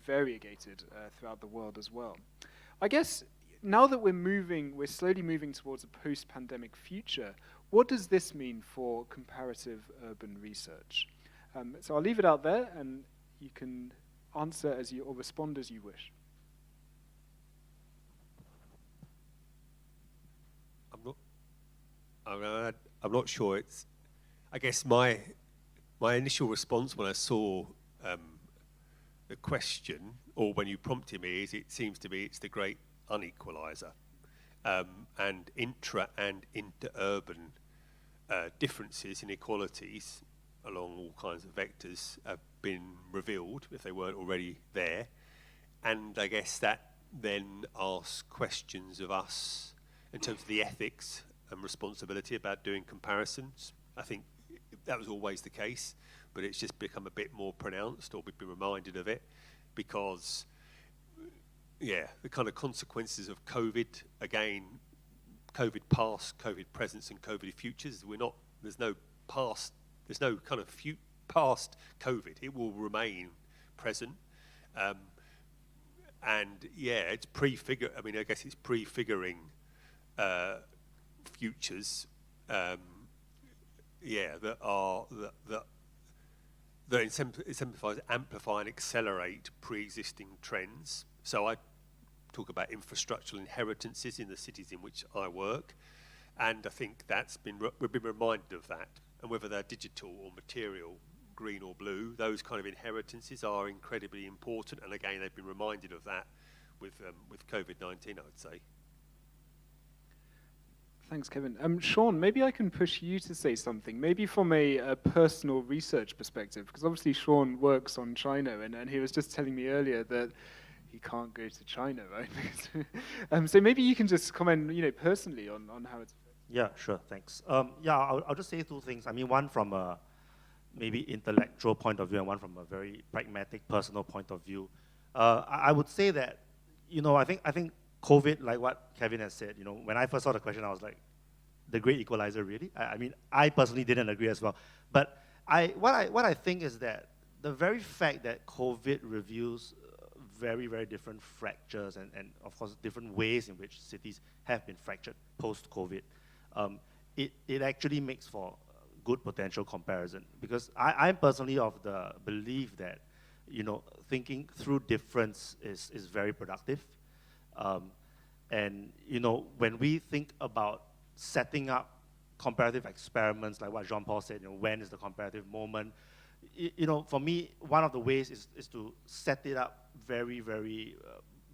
variegated throughout the world as well. I guess now that we're slowly moving towards a post-pandemic future, what does this mean for comparative urban research? So I'll leave it out there, and you can answer or respond as you wish. I'm not sure. I guess my initial response when I saw the question, or when you prompted me, is it seems to me it's the great unequalizer, and intra and interurban differences, inequalities along all kinds of vectors have been revealed, if they weren't already there. And I guess that then asks questions of us in terms of the ethics and responsibility about doing comparisons. I think that was always the case, but it's just become a bit more pronounced, or we've been reminded of it, because, the kind of consequences of COVID, again, COVID past, COVID presence, and COVID futures, there's no kind of past COVID. It will remain present. It's I guess it's prefiguring futures, that exemplify, amplify, and accelerate pre-existing trends. So I talk about infrastructural inheritances in the cities in which I work. And I think we've been reminded of that. And whether they're digital or material, green or blue, those kind of inheritances are incredibly important. And again, they've been reminded of that with COVID-19, I would say. Thanks, Kevin. Sean, maybe I can push you to say something, maybe from a personal research perspective, because obviously Sean works on China, and he was just telling me earlier that he can't go to China, right? So maybe you can just comment, personally on how it's. Yeah, sure, thanks. I'll just say two things. I mean, one from a maybe intellectual point of view, and one from a very pragmatic, personal point of view. I would say that, I think COVID, like what Kevin has said, when I first saw the question, I was like, the great equalizer, really? I mean, I personally didn't agree as well. But what I think is that the very fact that COVID reveals very, very different fractures and of course, different ways in which cities have been fractured post-COVID, it actually makes for good potential comparison. Because I'm personally of the belief that, thinking through difference is very productive. And when we think about setting up comparative experiments, like what Jean-Paul said, when is the comparative moment? For me, one of the ways is to set it up very, very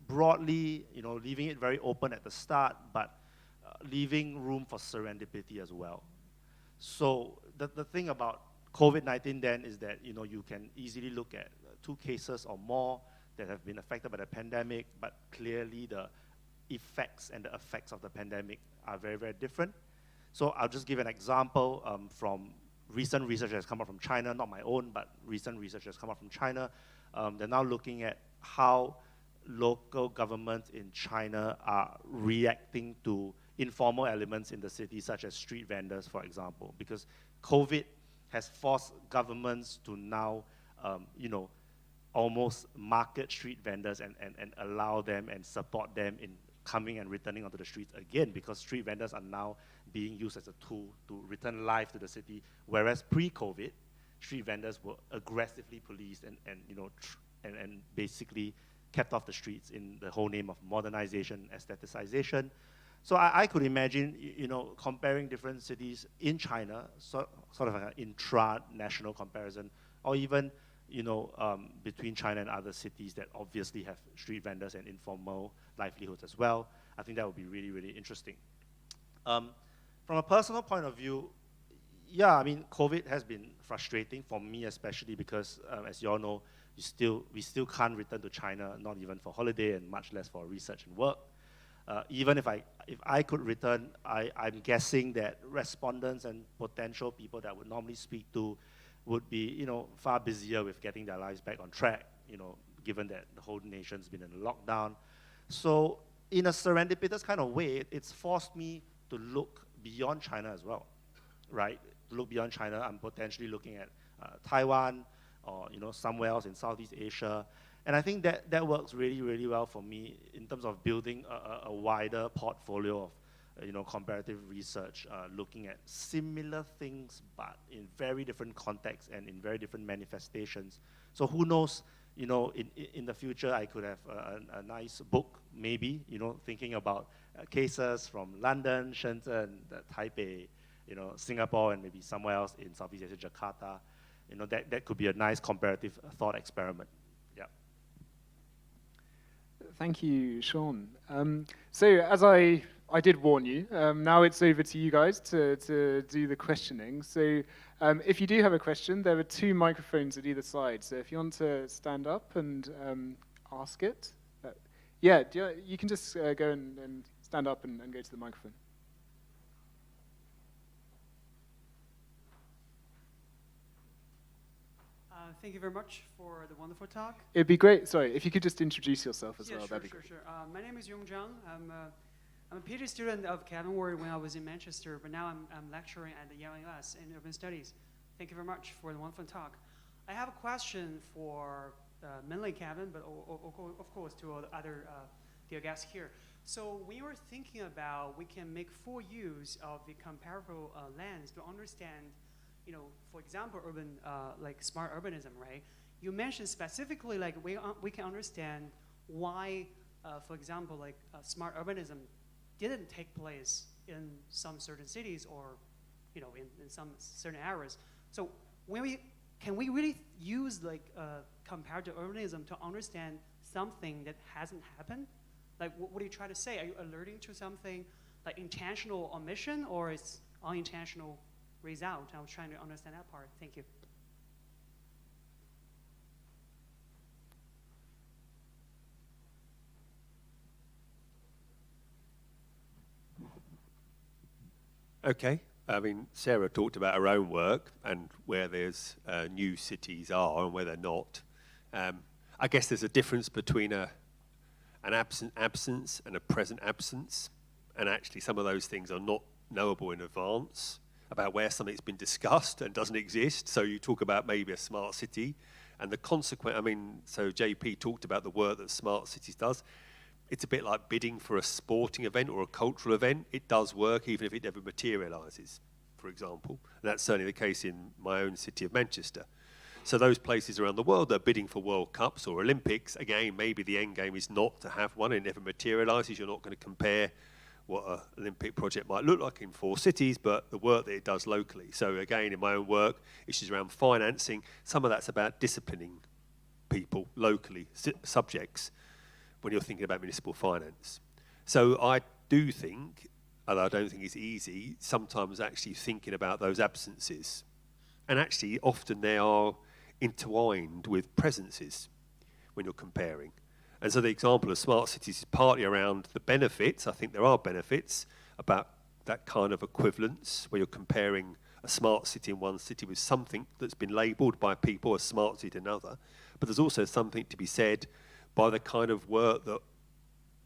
broadly, leaving it very open at the start, but leaving room for serendipity as well. So the thing about COVID-19 then is that, you can easily look at 2 cases or more that have been affected by the pandemic, but clearly the effects and the effects of the pandemic are very, very different. So I'll just give an example from recent research that has come out from China, not my own, but recent research that has come out from China. They're now looking at how local governments in China are reacting to informal elements in the city, such as street vendors, for example, because COVID has forced governments to now, almost market street vendors and allow them and support them in coming and returning onto the streets again, because street vendors are now being used as a tool to return life to the city, whereas pre-COVID, street vendors were aggressively policed and basically kept off the streets in the whole name of modernization, aestheticization. So I could imagine, comparing different cities in China, sort of an intra-national comparison, or even, between China and other cities that obviously have street vendors and informal livelihoods as well. I think that would be really, really interesting. From a personal point of view, yeah, I mean, COVID has been frustrating for me, especially because, as you all know, we still can't return to China, not even for holiday and much less for research and work. Even if I could return, I'm guessing that respondents and potential people that I would normally speak to would be, far busier with getting their lives back on track, given that the whole nation's been in lockdown. So in a serendipitous kind of way, it's forced me to look beyond China as well, right? To look beyond China, I'm potentially looking at Taiwan or, somewhere else in Southeast Asia. And I think that works really, really well for me in terms of building a wider portfolio of comparative research, looking at similar things, but in very different contexts and in very different manifestations. So who knows, in the future, I could have a nice book, maybe, thinking about cases from London, Shenzhen, Taipei, Singapore, and maybe somewhere else in Southeast Asia, Jakarta. That could be a nice comparative thought experiment. Yeah. Thank you, Sean. So as I did warn you, now it's over to you guys to do the questioning. So if you do have a question, there are 2 microphones at either side. So if you want to stand up and ask it. You can just go and stand up and go to the microphone. Thank you very much for the wonderful talk. It'd be great, sorry, if you could just introduce yourself as well, that'd be great. Sure. My name is Yong Zhang. I'm a PhD student of Kevin Ward when I was in Manchester, but now I'm lecturing at the Yale US in urban studies. Thank you very much for the wonderful talk. I have a question for mainly Kevin, but of course to all the other dear guests here. So we were thinking about we can make full use of the comparable lens to understand, for example, urban, like smart urbanism, right? You mentioned specifically, like we can understand why For example, like smart urbanism didn't take place in some certain cities or, in some certain areas. So can we really use like comparative urbanism to understand something that hasn't happened? Like, what are you trying to say? Are you alerting to something like intentional omission, or it's unintentional result? I was trying to understand that part. Thank you. Okay. I mean, Sarah talked about her own work and where there's new cities are and where they're not. I guess there's a difference between an absent absence and a present absence. And actually, some of those things are not knowable in advance about where something's been discussed and doesn't exist. So you talk about maybe a smart city and the consequent, so JP talked about the work that smart cities does. It's a bit like bidding for a sporting event or a cultural event. It does work even if it never materialises, for example. And that's certainly the case in my own city of Manchester. So those places around the world that are bidding for World Cups or Olympics, again, maybe the end game is not to have one. It never materialises. You're not going to compare what an Olympic project might look like in 4 cities, but the work that it does locally. So again, in my own work, issues around financing, some of that's about disciplining people locally, subjects, when you're thinking about municipal finance. So I do think, although I don't think it's easy, sometimes actually thinking about those absences. And actually, often they are intertwined with presences when you're comparing. And so the example of smart cities is partly around the benefits. I think there are benefits about that kind of equivalence, where you're comparing a smart city in one city with something that's been labelled by people as smart city in another. But there's also something to be said by the kind of work that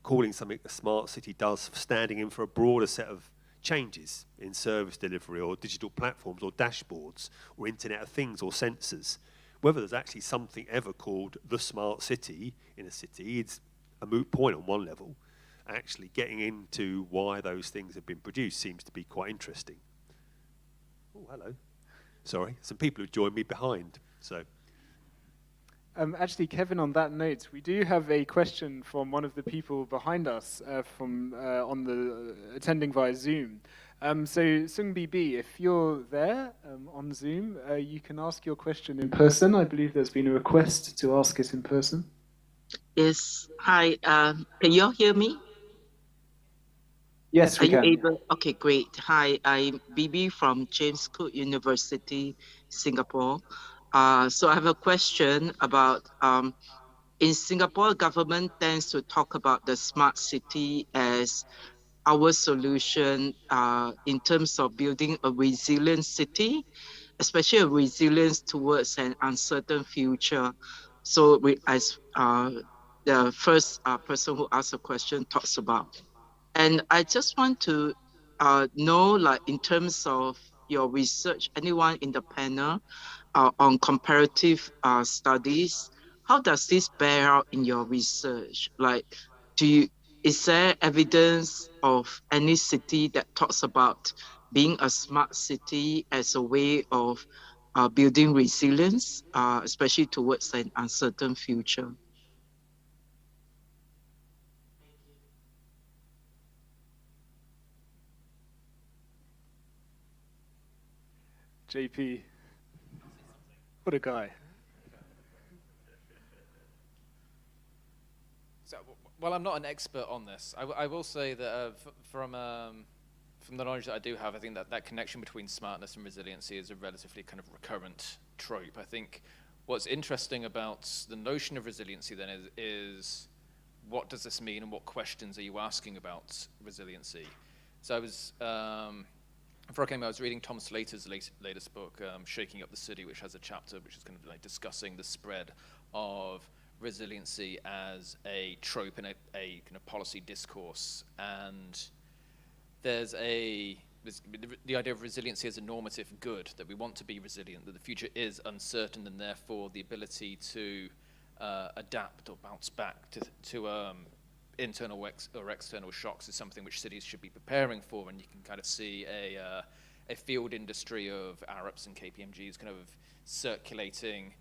calling something a smart city does, standing in for a broader set of changes in service delivery or digital platforms or dashboards or Internet of Things or sensors. Whether there's actually something ever called the smart city in a city, it's a moot point on one level. Actually getting into why those things have been produced seems to be quite interesting. Oh, hello. Sorry, some people who joined me behind, so. Actually, Kevin, on that note, we do have a question from one of the people behind us on the attending via Zoom. So Sung BB, if you're there on Zoom, you can ask your question in person. I believe there's been a request to ask it in person. Yes. Hi. Can you all hear me? Yes, we can. Are you able? Okay, great. Hi, I'm BB from James Cook University, Singapore. So I have a question about, in Singapore, government tends to talk about the smart city as our solution in terms of building a resilient city, especially a resilience towards an uncertain future. So as the first person who asked the question talks about. And I just want to know, like in terms of your research, anyone in the panel on comparative studies, how does this bear out in your research? Like, is there evidence of any city that talks about being a smart city as a way of building resilience, especially towards an uncertain future? JP, what a guy. So, well, I'm not an expert on this. I will say that from the knowledge that I do have, I think that connection between smartness and resiliency is a relatively kind of recurrent trope. I think what's interesting about the notion of resiliency then is what does this mean and what questions are you asking about resiliency? So I was, before I came, I was reading Tom Slater's latest book, Shaking Up the City, which has a chapter which is kind of like discussing the spread of resiliency as a trope in a kind of policy discourse. And there's the idea of resiliency as a normative good, that we want to be resilient, that the future is uncertain, and therefore the ability to adapt or bounce back to internal or external shocks is something which cities should be preparing for. And you can kind of see a field industry of Arabs and KPMGs kind of circulating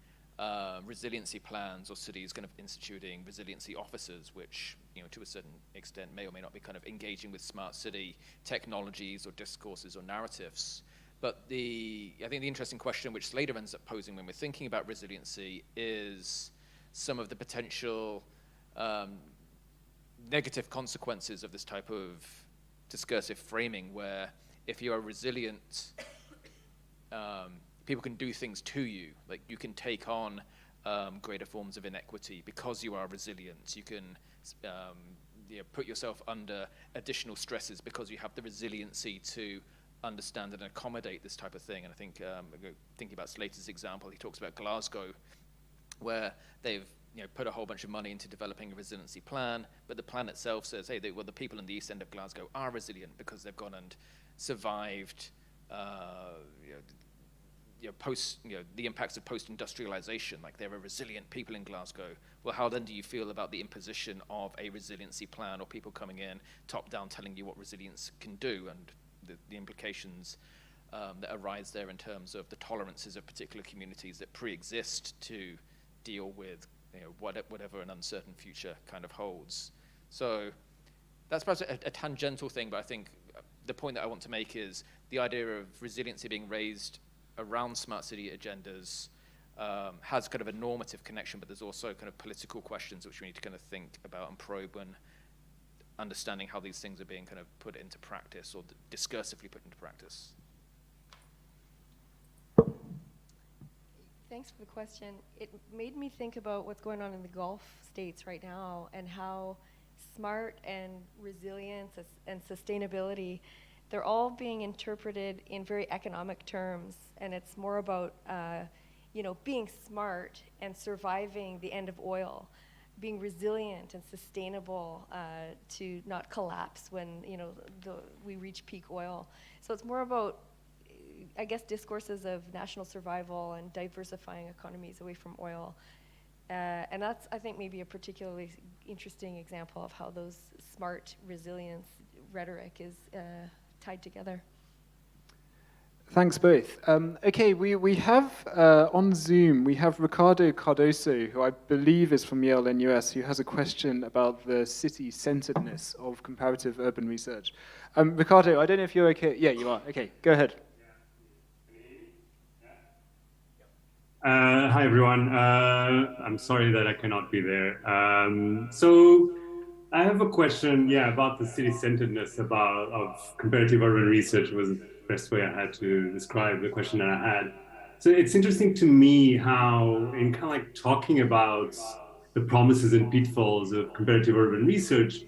resiliency plans, or cities kind of instituting resiliency officers, which to a certain extent, may or may not be kind of engaging with smart city technologies or discourses or narratives. But I think the interesting question which Slater ends up posing when we're thinking about resiliency is some of the potential negative consequences of this type of discursive framing, where if you are resilient, people can do things to you. Like, you can take on greater forms of inequity because you are resilient. You can put yourself under additional stresses because you have the resiliency to understand and accommodate this type of thing. And I think, thinking about Slater's example, he talks about Glasgow, where they've put a whole bunch of money into developing a resiliency plan, but the plan itself says, hey, the people in the east end of Glasgow are resilient because they've gone and survived the impacts of post-industrialization. Like, they're a resilient people in Glasgow. Well, how then do you feel about the imposition of a resiliency plan, or people coming in top-down telling you what resilience can do, and the implications that arise there in terms of the tolerances of particular communities that pre-exist to deal with whatever an uncertain future kind of holds. So that's perhaps a tangential thing, but I think the point that I want to make is the idea of resiliency being raised around smart city agendas has kind of a normative connection, but there's also kind of political questions which we need to kind of think about and probe when understanding how these things are being kind of put into practice, or discursively put into practice. Thanks for the question. It made me think about what's going on in the Gulf states right now, and how smart and resilience and sustainability, they're all being interpreted in very economic terms, and it's more about being smart and surviving the end of oil, being resilient and sustainable to not collapse when we reach peak oil. So it's more about, I guess, discourses of national survival and diversifying economies away from oil. And that's, I think, maybe a particularly interesting example of how those smart resilience rhetoric is tied together. Thanks both. Okay, we have on Zoom, we have Ricardo Cardoso, who I believe is from Yale NUS, who has a question about the city-centeredness of comparative urban research. Ricardo, I don't know if you're okay. Yeah, you are. Okay, go ahead. Hi, everyone. I'm sorry that I cannot be there. So I have a question, about the city-centeredness of comparative urban research. Was the best way I had to describe the question that I had. So it's interesting to me how, in kind of like talking about the promises and pitfalls of comparative urban research,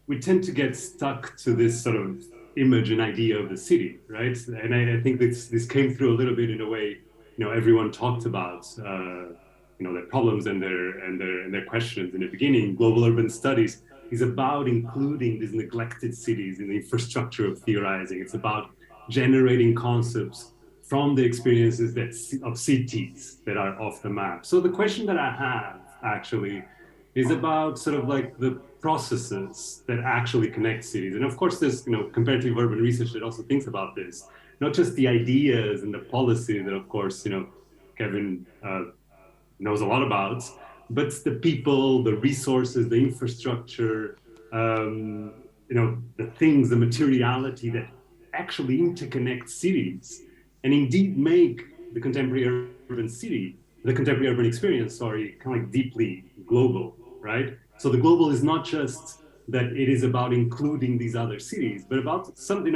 we tend to get stuck to this sort of image and idea of the city, right? And I think this came through a little bit in a way. Everyone talked about their problems and their questions in the beginning. Global urban studies is about including these neglected cities in the infrastructure of theorizing. It's about generating concepts from the experiences of cities that are off the map. So the question that I have actually is about sort of like the processes that actually connect cities. And of course, there's comparative urban research that also thinks about this. Not just the ideas and the policy that, of course, Kevin knows a lot about, but the people, the resources, the infrastructure, the things, the materiality that actually interconnect cities and indeed make the contemporary urban experience, kind of like deeply global, right? So the global is not just that it is about including these other cities, but about something,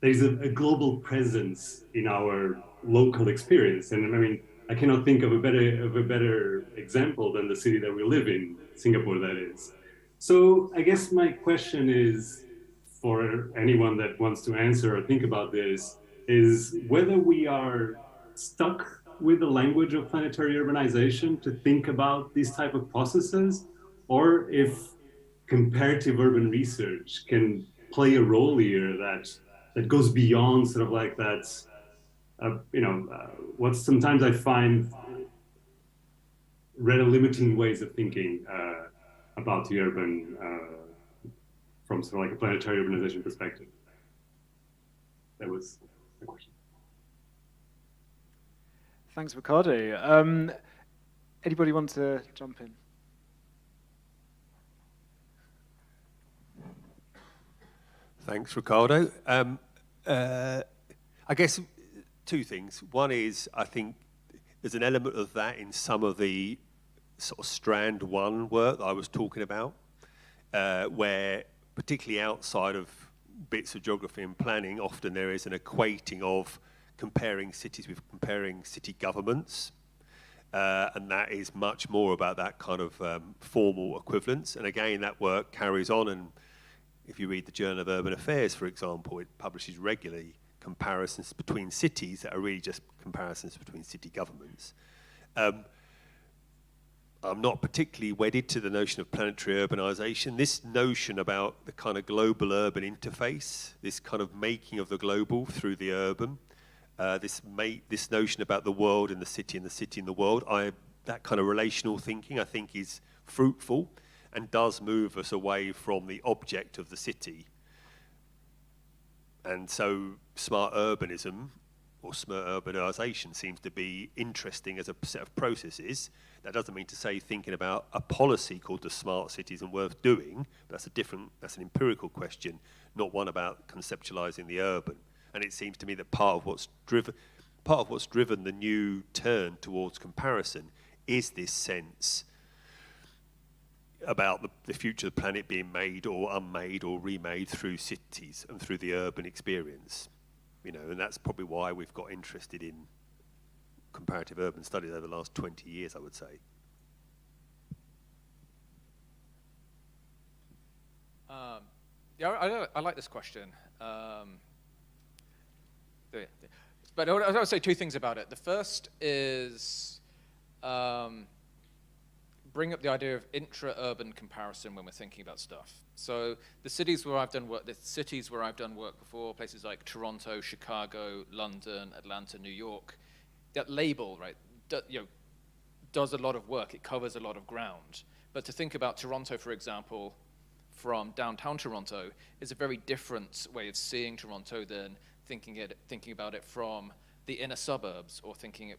there's a global presence in our local experience. And I mean, I cannot think of a better example than the city that we live in, Singapore, that is. So I guess my question is, for anyone that wants to answer or think about this, is whether we are stuck with the language of planetary urbanization to think about these type of processes, or if comparative urban research can play a role here that goes beyond sort of like that, what sometimes I find rather limiting ways of thinking about the urban from sort of like a planetary urbanization perspective. That was the question. Thanks, Ricardo. Anybody want to jump in? Thanks, Ricardo. I guess two things. One is, I think there's an element of that in some of the sort of strand one work that I was talking about, where particularly outside of bits of geography and planning, often there is an equating of comparing cities with comparing city governments. And that is much more about that kind of formal equivalence. And again, that work carries on, and if you read the Journal of Urban Affairs, for example, it publishes regularly comparisons between cities that are really just comparisons between city governments. I'm not particularly wedded to the notion of planetary urbanization. This notion about the kind of global-urban interface, this kind of making of the global through the urban, this notion about the world and the city and the city and the world, that kind of relational thinking, I think, is fruitful and does move us away from the object of the city. And so smart urbanism or smart urbanization seems to be interesting as a set of processes. That doesn't mean to say thinking about a policy called the smart cities and worth doing. That's an empirical question, not one about conceptualizing the urban. And it seems to me that part of what's driven the new turn towards comparison is this sense about the future of the planet being made or unmade or remade through cities and through the urban experience. And that's probably why we've got interested in comparative urban studies over the last 20 years, I would say. I like this question. But I would say two things about it. The first is bring up the idea of intra-urban comparison when we're thinking about stuff. So the cities where I've done work before, places like Toronto, Chicago, London, Atlanta, New York, that label, right, does a lot of work. It covers a lot of ground. But to think about Toronto, for example, from downtown Toronto is a very different way of seeing Toronto than thinking about it from the inner suburbs or thinking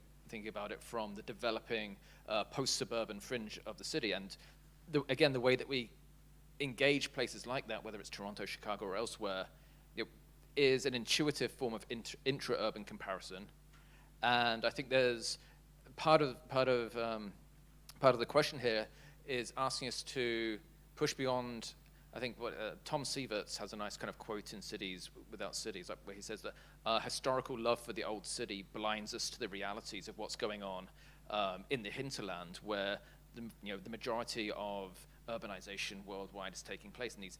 about it from the developing post-suburban fringe of the city. And again, the way that we engage places like that, whether it's Toronto, Chicago, or elsewhere, is an intuitive form of intra-urban comparison. And I think there's part of the question here is asking us to push beyond. I think what Tom Sieverts has a nice kind of quote in Cities Without Cities, where he says that historical love for the old city blinds us to the realities of what's going on in the hinterland, where the majority of urbanization worldwide is taking place in these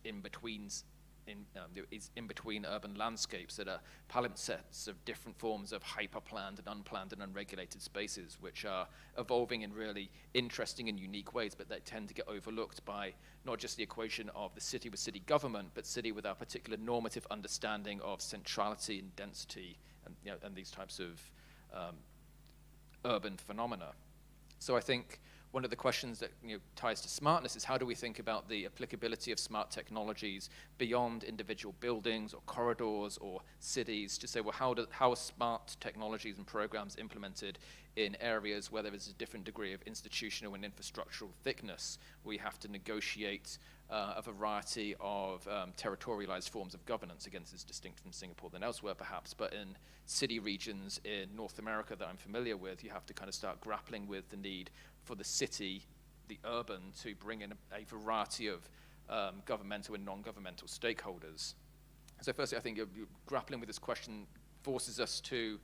in-between urban landscapes that are palimpsests of different forms of hyper-planned and unplanned and unregulated spaces, which are evolving in really interesting and unique ways, but they tend to get overlooked by not just the equation of the city with city government, but city with our particular normative understanding of centrality and density and these types of urban phenomena. So I think one of the questions that ties to smartness is how do we think about the applicability of smart technologies beyond individual buildings or corridors or cities to say, well, how are smart technologies and programs implemented in areas where there is a different degree of institutional and infrastructural thickness, where we have to negotiate a variety of territorialized forms of governance. Again, this is distinct from Singapore than elsewhere, perhaps, but in city regions in North America that I'm familiar with, you have to kind of start grappling with the need for the city, the urban, to bring in a variety of governmental and non-governmental stakeholders. So firstly, I think grappling with this question forces us to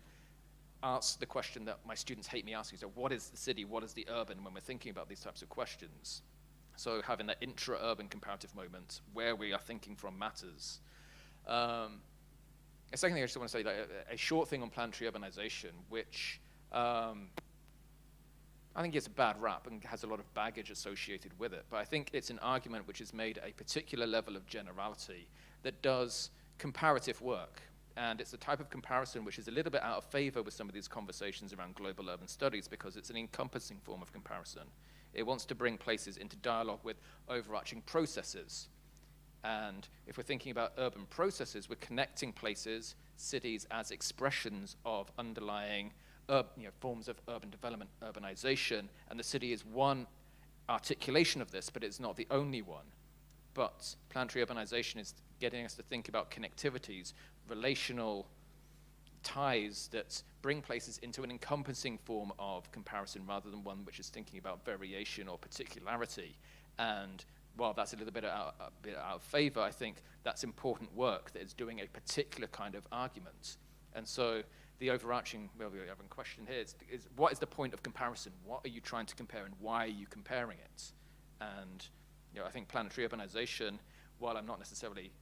ask the question that my students hate me asking. So what is the city, what is the urban when we're thinking about these types of questions? So having that intra-urban comparative moment where we are thinking from matters. A second thing I just want to say, a short thing on planetary urbanization, which I think it's a bad rap and has a lot of baggage associated with it, but I think it's an argument which has made a particular level of generality that does comparative work. And it's the type of comparison which is a little bit out of favor with some of these conversations around global urban studies because it's an encompassing form of comparison. It wants to bring places into dialogue with overarching processes. And if we're thinking about urban processes, we're connecting places, cities, as expressions of underlying forms of urban development, urbanization, and the city is one articulation of this, but it's not the only one. but planetary urbanization is getting us to think about connectivities, relational ties that bring places into an encompassing form of comparison rather than one which is thinking about variation or particularity. And while that's a little bit out of favor, I think that's important work that is doing a particular kind of argument. And so the overarching question here is what is the point of comparison? What are you trying to compare and why are you comparing it? And I think planetary urbanization, while I'm not necessarily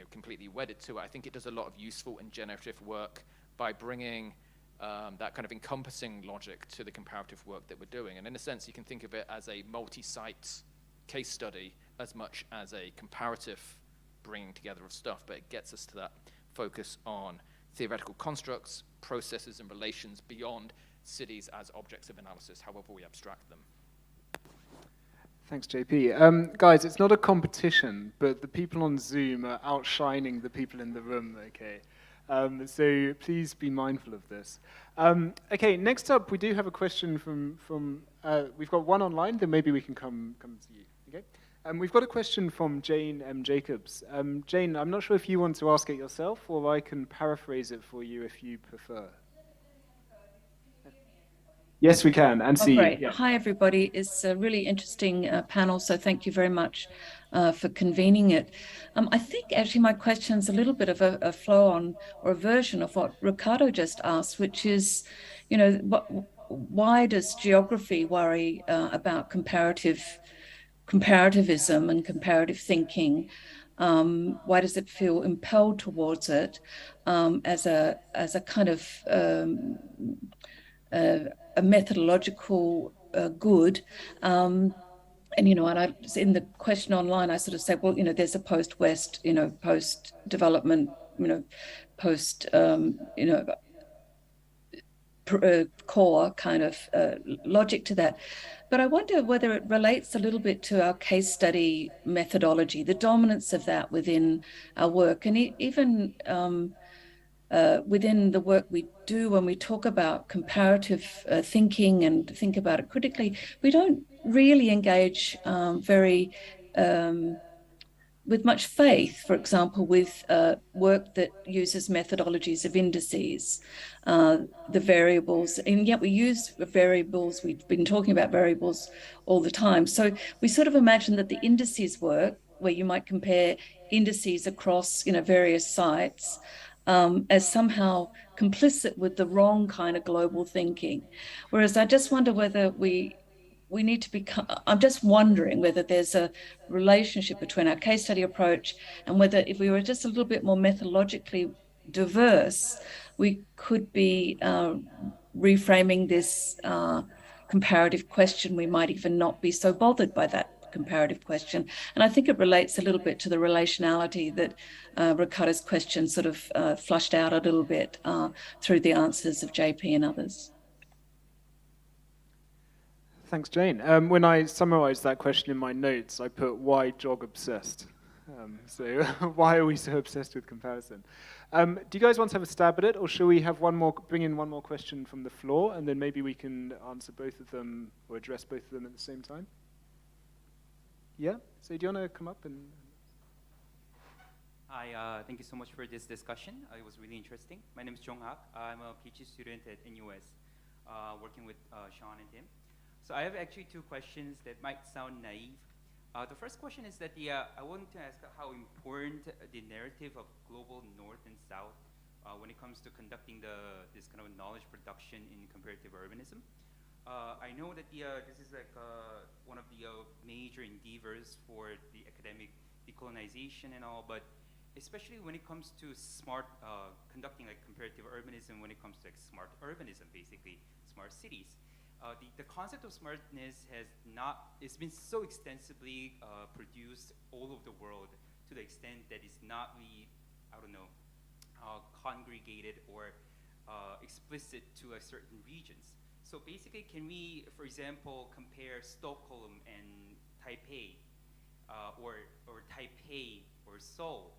completely wedded to it, I think it does a lot of useful and generative work by bringing that kind of encompassing logic to the comparative work that we're doing. And in a sense, you can think of it as a multi-site case study as much as a comparative bringing together of stuff, but it gets us to that focus on theoretical constructs, processes, and relations beyond cities as objects of analysis, however we abstract them. Thanks, JP. Guys, it's not a competition, but the people on Zoom are outshining the people in the room, okay? So please be mindful of this. Okay, next up, we do have a question from we've got one online, then maybe we can come to you, okay? We've got a question from Jane M. Jacobs. Jane, I'm not sure if you want to ask it yourself, or I can paraphrase it for you if you prefer. Yes, we can, and see great. you. Yeah. Hi, everybody. It's a really interesting panel, so thank you very much for convening it. I think actually my question's a little bit of a flow on or a version of what Ricardo just asked, which is, why does geography worry about comparativism and comparative thinking? Why does it feel impelled towards it as a kind of a methodological good? And I, in the question online, I sort of said, well, there's a post-West, post-development, post, core kind of logic to that. But I wonder whether it relates a little bit to our case study methodology, the dominance of that within our work, and even within the work we do when we talk about comparative thinking and think about it critically, we don't really engage with much faith, for example, with work that uses methodologies of indices, the variables, and yet we use variables. We've been talking about variables all the time. So we sort of imagine that the indices work, where you might compare indices across various sites, as somehow complicit with the wrong kind of global thinking. Whereas I just wonder whether we need to become, I'm just wondering whether there's a relationship between our case study approach and whether if we were just a little bit more methodologically diverse, we could be reframing this comparative question. We might even not be so bothered by that comparative question. And I think it relates a little bit to the relationality that Ricardo's question sort of flushed out a little bit through the answers of JP and others. Thanks, Jane. When I summarized that question in my notes, I put, why jog obsessed? So why are we so obsessed with comparison? Do you guys want to have a stab at it, or shall we have bring in one more question from the floor, and then maybe we can answer both of them or address both of them at the same time? Yeah? So do you want to come up and... Hi, thank you so much for this discussion. It was really interesting. My name is Jong Hak. I'm a PhD student at NUS, working with Sean and Tim. So I have actually two questions that might sound naive. The first question is that I wanted to ask how important the narrative of global north and south when it comes to conducting this kind of knowledge production in comparative urbanism. I know that this is like one of the major endeavors for the academic decolonization and all, but especially when it comes to conducting like comparative urbanism, when it comes to like smart urbanism, basically smart cities. The concept of smartness it's been so extensively produced all over the world to the extent that it's not really, I don't know, congregated or explicit to certain regions. So basically, can we, for example, compare Stockholm and Taipei, or Taipei or Seoul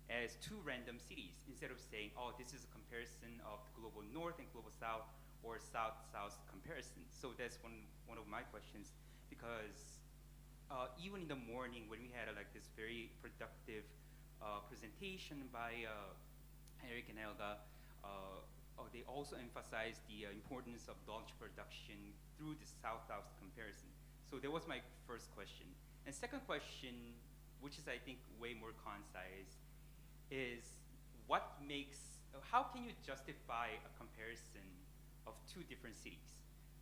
as two random cities, instead of saying, oh, this is a comparison of the global north and global south, or south-south comparison? So that's one of my questions, because even in the morning when we had like this very productive presentation by Eric and Helga, they also emphasized the importance of knowledge production through the South-South comparison. So that was my first question. And second question, which is I think way more concise, is how can you justify a comparison of two different cities?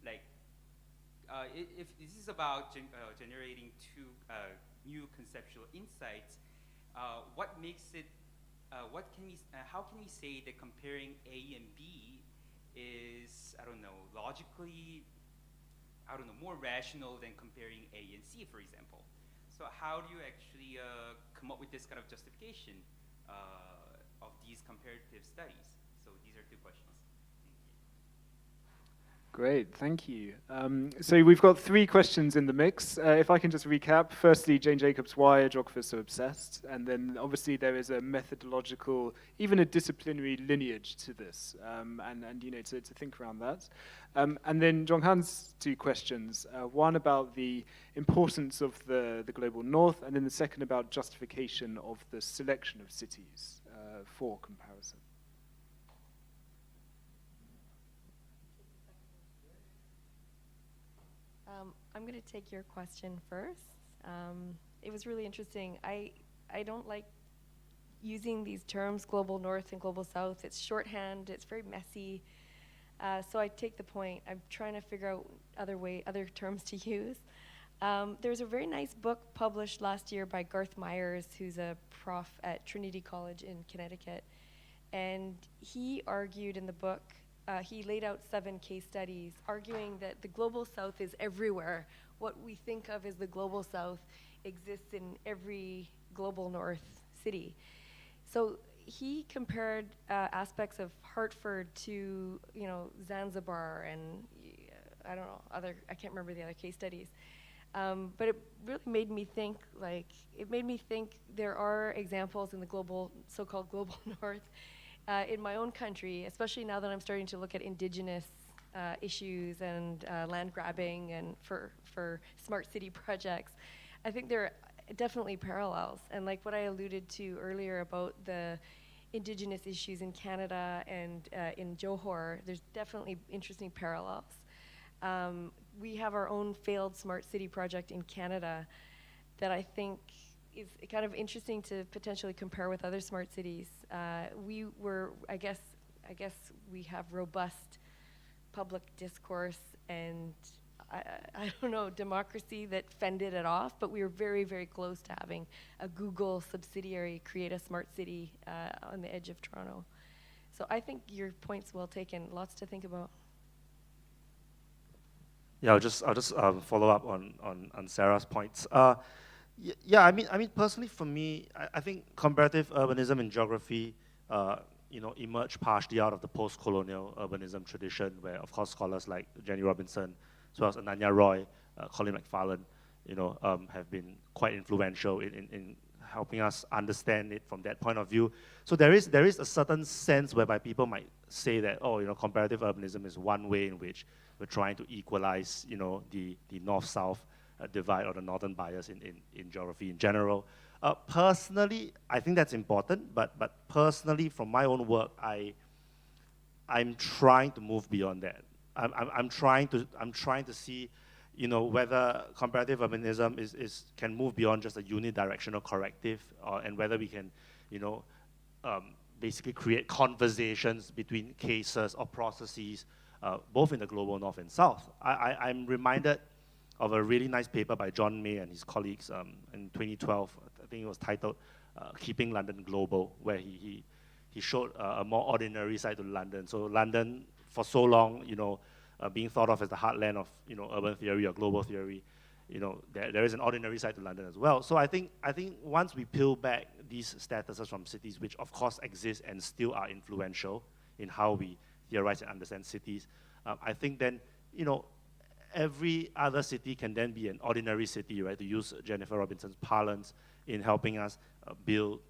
Like, if this is about generating two new conceptual insights, what makes it, how can we say that comparing A and B is, I don't know, logically, I don't know, more rational than comparing A and C, for example? So how do you actually come up with this kind of justification of these comparative studies? So these are two questions. Great, thank you. So we've got 3 questions in the mix. If I can just recap. Firstly, Jane Jacobs, why are geographers so obsessed? And then obviously there is a methodological, even a disciplinary lineage to this, and you know, to think around that. And then Zhonghan's 2 questions. One about the importance of the global north, and then the second about justification of the selection of cities for comparison. I'm going to take your question first. It was really interesting. I don't like using these terms, global north and global south. It's shorthand. It's very messy. So I take the point. I'm trying to figure out other terms to use. There's a very nice book published last year by Garth Myers, who's a prof at Trinity College in Connecticut. And he argued in the book, he laid out 7 case studies arguing that the global south is everywhere. What we think of as the global south exists in every global north city. So he compared aspects of Hartford to, you know, Zanzibar and I don't know, I can't remember the other case studies. But it really made me think, there are examples in the so-called global north in my own country, especially now that I'm starting to look at indigenous issues and land grabbing and for smart city projects. I think there are definitely parallels. And like what I alluded to earlier about the indigenous issues in Canada and in Johor, there's definitely interesting parallels. We have our own failed smart city project in Canada that I think is kind of interesting to potentially compare with other smart cities. I guess we have robust public discourse and I don't know, democracy that fended it off, but we were very, very close to having a Google subsidiary create a smart city on the edge of Toronto. So I think your point's well taken, lots to think about. Yeah, I'll just follow up on Sarah's points. Yeah, I mean, personally, for me, I think comparative urbanism in geography, emerged partially out of the post-colonial urbanism tradition, where, of course, scholars like Jenny Robinson, as well as Ananya Roy, Colin McFarlane, have been quite influential in helping us understand it from that point of view. So there is a certain sense whereby people might say that, comparative urbanism is one way in which we're trying to equalize, the north-south divide or the northern bias in geography in general. Personally, I think that's important, but personally, from my own work, I'm trying to move beyond that. I'm trying to see, whether comparative urbanism can move beyond just a unidirectional corrective, and whether we can, basically create conversations between cases or processes, both in the global north and south. I'm reminded of a really nice paper by John May and his colleagues in 2012. I think it was titled "Keeping London Global," where he showed a more ordinary side to London. So London, for so long, being thought of as the heartland of urban theory or global theory, there is an ordinary side to London as well. So I think once we peel back these statuses from cities, which of course exist and still are influential in how we theorize and understand cities, I think then every other city can then be an ordinary city, right? To use Jennifer Robinson's parlance in helping us build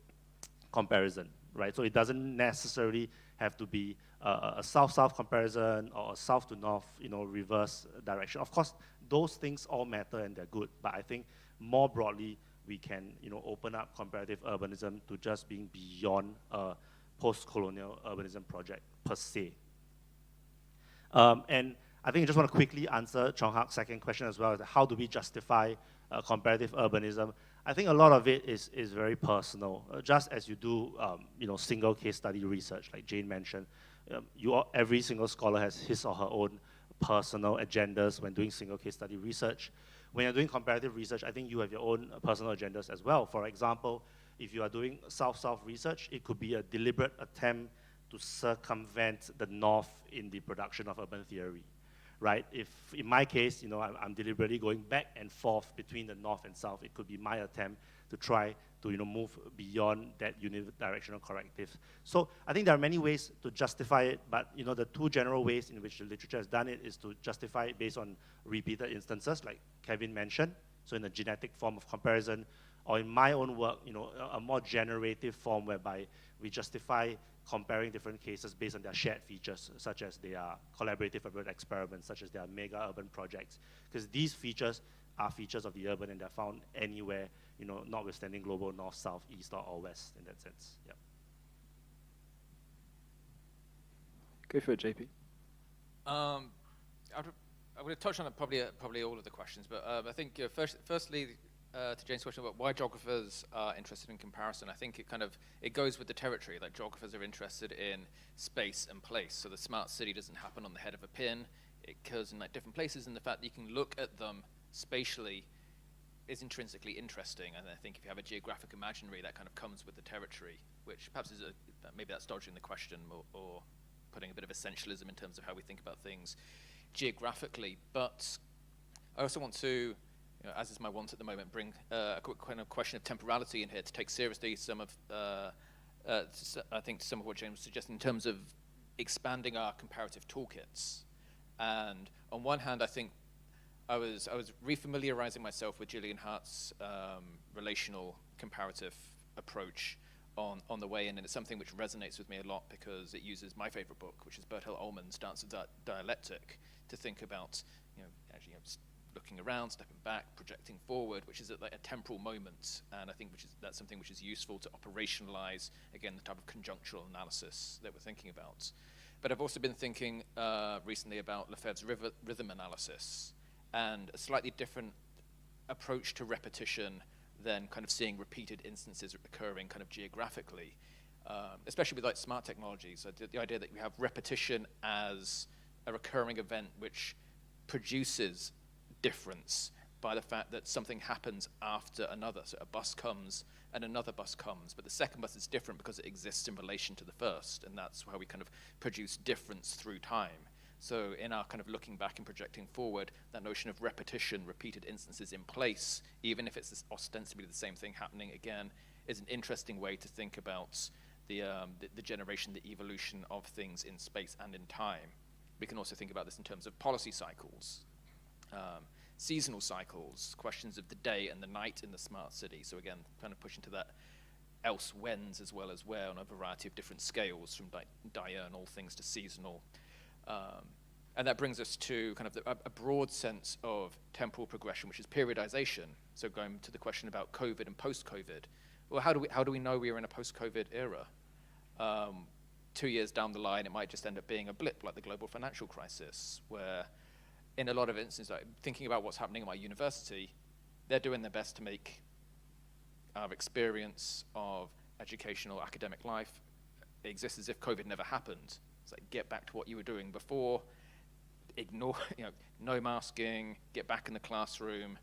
comparison, right? So it doesn't necessarily have to be a south-south comparison or a south to north, reverse direction. Of course, those things all matter and they're good, but I think more broadly, we can open up comparative urbanism to just being beyond a post-colonial urbanism project per se. And I think I just want to quickly answer Chong Hak's second question as well, is how do we justify comparative urbanism? I think a lot of it is very personal. Just as you do single case study research, like Jane mentioned, every single scholar has his or her own personal agendas when doing single case study research. When you're doing comparative research, I think you have your own personal agendas as well. For example, if you are doing South-South research, it could be a deliberate attempt to circumvent the North in the production of urban theory, right? If, in my case, I'm deliberately going back and forth between the North and South, it could be my attempt to try to move beyond that unidirectional corrective. So I think there are many ways to justify it, but the two general ways in which the literature has done it is to justify it based on repeated instances, like Kevin mentioned, so in a genetic form of comparison, or in my own work, a more generative form whereby we justify comparing different cases based on their shared features, such as their collaborative urban experiments, such as their mega urban projects, because these features are features of the urban and they're found anywhere, notwithstanding global north, south, east, or west in that sense. Yeah. Go for it, JP. I would have touched on it probably all of the questions, but I think firstly to Jane's question about why geographers are interested in comparison, I think it goes with the territory. Like geographers are interested in space and place, so the smart city doesn't happen on the head of a pin. It occurs in different places, and the fact that you can look at them spatially is intrinsically interesting. And I think if you have a geographic imaginary, that kind of comes with the territory, which perhaps is maybe that's dodging the question or putting a bit of essentialism in terms of how we think about things geographically. But I also want to, as is my want at the moment, bring a quick kind of question of temporality in here to take seriously some of, I think some of what Jane was suggesting in terms of expanding our comparative toolkits. And on one hand, I think I was refamiliarizing myself with Gillian Hart's relational comparative approach on the way in, and it's something which resonates with me a lot because it uses my favorite book, which is Bertil Ohlmann's Dance of Dialectic, to think about actually looking around, stepping back, projecting forward, which is at a temporal moment, and I think that's something which is useful to operationalize, again, the type of conjunctural analysis that we're thinking about. But I've also been thinking recently about Lefebvre's rhythm analysis, and a slightly different approach to repetition than kind of seeing repeated instances occurring kind of geographically, especially with smart technologies. The idea that we have repetition as a recurring event which produces difference by the fact that something happens after another. So a bus comes and another bus comes, but the second bus is different because it exists in relation to the first, and that's how we kind of produce difference through time. So in our kind of looking back and projecting forward, that notion of repetition, repeated instances in place, even if it's ostensibly the same thing happening again, is an interesting way to think about the generation, the evolution of things in space and in time. We can also think about this in terms of policy cycles, seasonal cycles, questions of the day and the night in the smart city. So again, kind of pushing to that else whens as well as where on a variety of different scales, from diurnal things to seasonal. And that brings us to kind of a broad sense of temporal progression, which is periodization. So going to the question about COVID and post-COVID, well, how do we know we are in a post-COVID era? 2 years down the line, it might just end up being a blip, like the global financial crisis, where in a lot of instances, like thinking about what's happening at my university, they're doing their best to make our experience of educational academic life exist as if COVID never happened. It's like, get back to what you were doing before, ignore, no masking, get back in the classroom.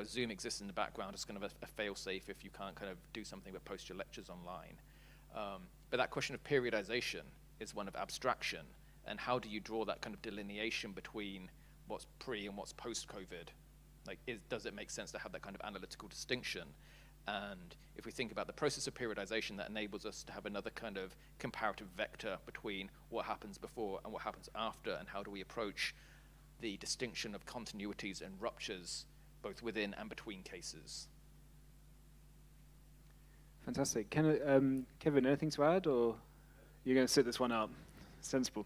Zoom exists in the background as kind of a fail-safe if you can't kind of do something but post your lectures online. But that question of periodization is one of abstraction, and how do you draw that kind of delineation between what's pre and what's post-COVID? Like, does it make sense to have that kind of analytical distinction? And if we think about the process of periodization, that enables us to have another kind of comparative vector between what happens before and what happens after, and how do we approach the distinction of continuities and ruptures both within and between cases. Fantastic. Kevin, anything to add, or you're going to sit this one out? sensible.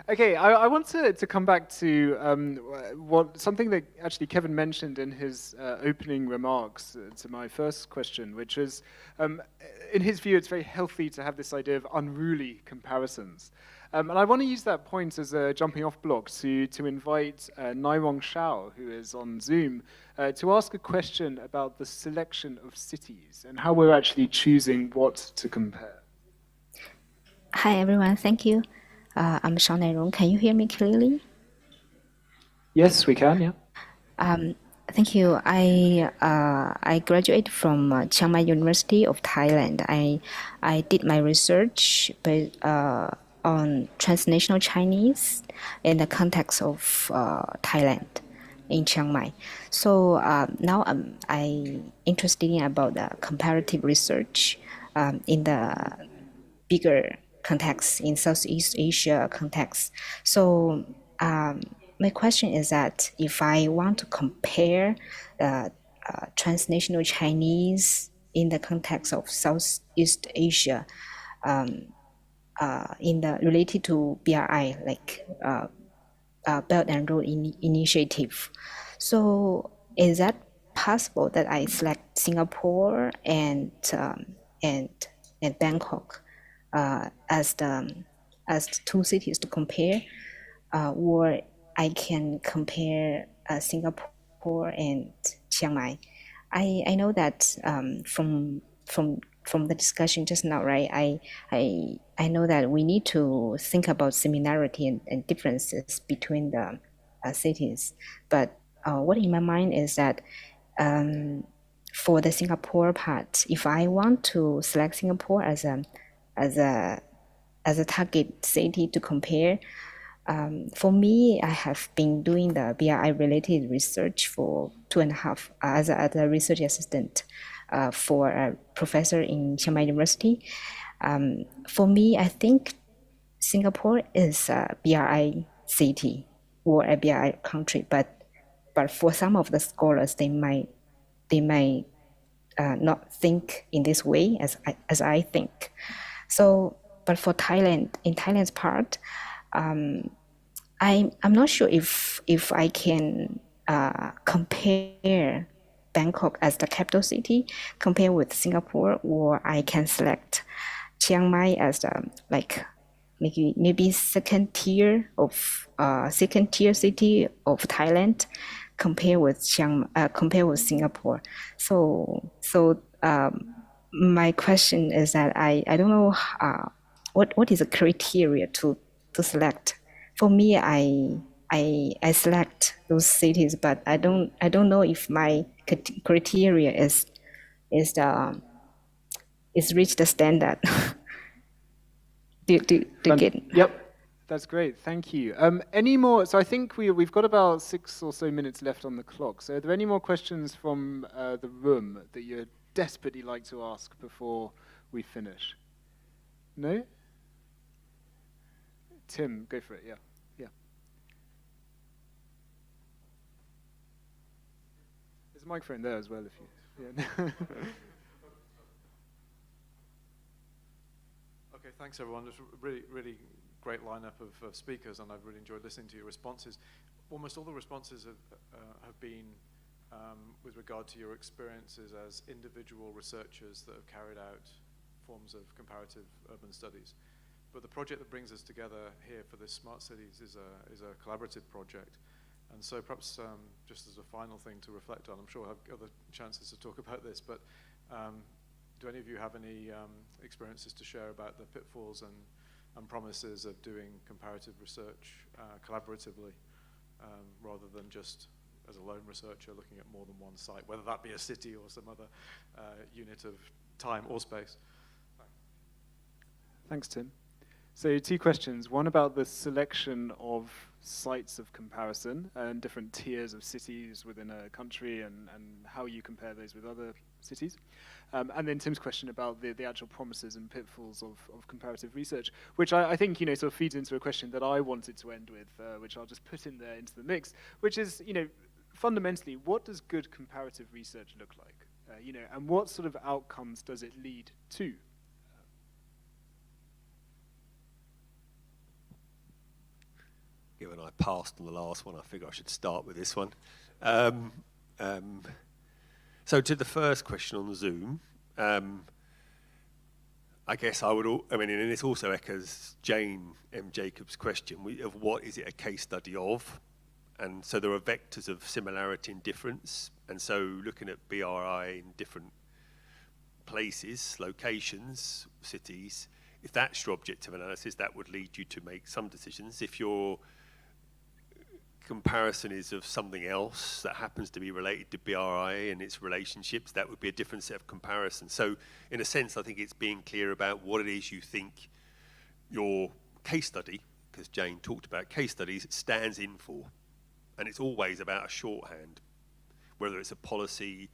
Okay, I want to come back to something that actually Kevin mentioned in his opening remarks to my first question, which is, in his view, it's very healthy to have this idea of unruly comparisons. And I want to use that point as a jumping off block to invite Nairong Shao, who is on Zoom, to ask a question about the selection of cities and how we're actually choosing what to compare. Hi, everyone. Thank you. I'm Shao Nairong. Can you hear me clearly? Yes, we can, yeah. Thank you. I graduated from Chiang Mai University of Thailand. I did my research on transnational Chinese in the context of Thailand in Chiang Mai. So now I'm interested in about the comparative research in the bigger context, in Southeast Asia context. So my question is that if I want to compare transnational Chinese in the context of Southeast Asia, related to BRI, like Belt and Road Initiative. So is that possible that I select Singapore and Bangkok as the two cities to compare, or I can compare Singapore and Chiang Mai? I know that from the discussion just now, right? I know that we need to think about similarity and differences between the cities. But what in my mind is that for the Singapore part, if I want to select Singapore as a target city to compare, for me, I have been doing the BRI-related research for 2.5 as a research assistant for a professor in Chiang Mai University. For me, I think Singapore is a BRI city or a BRI country, but for some of the scholars, they might not think in this way as I think. So, but for Thailand, in Thailand's part, I'm not sure if I can compare Bangkok as the capital city, compare with Singapore, or I can select Chiang Mai as the maybe second tier city of Thailand, compare with Singapore. So my question is that I don't know what is the criteria to select. For me, I select those cities, but I don't know if my criteria is reach the standard. do you get it? Yep, that's great. Thank you. Any more? So I think we've got about 6 or so minutes left on the clock. So are there any more questions from the room that you'd desperately like to ask before we finish? No? Tim, go for it. Yeah. There's a microphone there as well, if you. Yeah. Okay, thanks everyone. It's a really great lineup of speakers, and I've really enjoyed listening to your responses. Almost all the responses have been with regard to your experiences as individual researchers that have carried out forms of comparative urban studies. But the project that brings us together here for this Smart Cities is a collaborative project. And so perhaps just as a final thing to reflect on, I'm sure we'll have other chances to talk about this, but do any of you have any experiences to share about the pitfalls and promises of doing comparative research collaboratively, rather than just as a lone researcher looking at more than one site, whether that be a city or some other unit of time or space? Thanks, Tim. So 2 questions. One about the selection of sites of comparison and different tiers of cities within a country and how you compare those with other cities. And then Tim's question about the actual promises and pitfalls of comparative research, which I think, sort of feeds into a question that I wanted to end with, which I'll just put in there into the mix, which is, fundamentally, what does good comparative research look like? And what sort of outcomes does it lead to? given I passed on the last one, I figure I should start with this one. So to the first question on Zoom, I guess I mean, and this also echoes Jane M. Jacobs' question of what is it a case study of? And so there are vectors of similarity and difference. And so looking at BRI in different places, locations, cities, if that's your objective analysis, that would lead you to make some decisions. If your comparison is of something else that happens to be related to BRI and its relationships, that would be a different set of comparisons. So in a sense, I think it's being clear about what it is you think your case study, because Jane talked about case studies, stands in for. And it's always about a shorthand, whether it's a policy,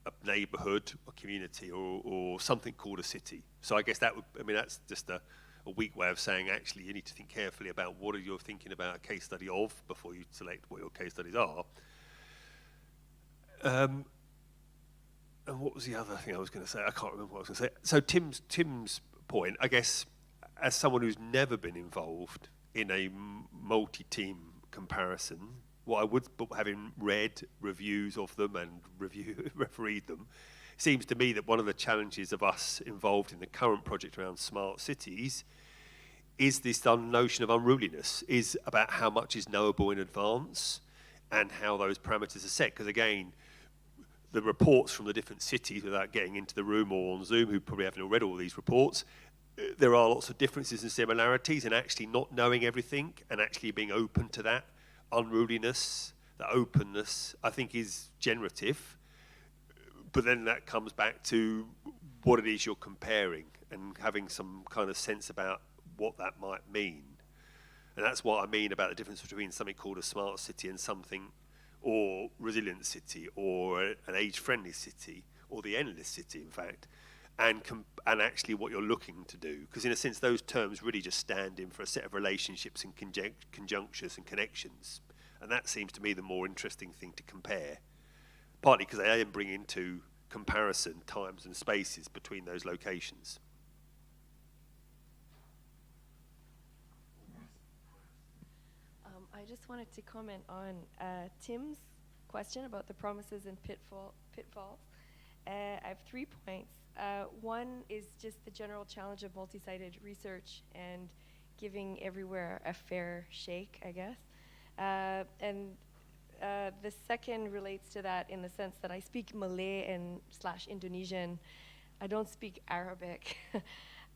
a neighborhood, a community, or something called a city. So I guess that would, I mean, that's just a weak way of saying, actually, you need to think carefully about what are you thinking about a case study of before you select what your case studies are. And what was the other thing I was going to say? I can't remember what I was going to say. So Tim's point, I guess, as someone who's never been involved in a multi-team comparison, what I would, but having read reviews of them and refereed them, seems to me that one of the challenges of us involved in the current project around smart cities is this notion of unruliness, is about how much is knowable in advance and how those parameters are set. Because again, the reports from the different cities, without getting into the room or on Zoom, who probably haven't read all these reports, there are lots of differences and similarities, and actually not knowing everything and actually being open to that unruliness, that openness, I think is generative. But then that comes back to what it is you're comparing and having some kind of sense about what that might mean. And that's what I mean about the difference between something called a smart city and something, or resilient city, or an age-friendly city, or the endless city, in fact, and actually what you're looking to do. Because in a sense, those terms really just stand in for a set of relationships and conjunctures and connections. And that seems to me the more interesting thing to compare. Partly because they then bring into comparison times and spaces between those locations. I just wanted to comment on Tim's question about the promises and pitfalls. I have 3 points. One is just the general challenge of multi-sided research and giving everywhere a fair shake, I guess. And the second relates to that in the sense that I speak Malay and / Indonesian. I don't speak Arabic.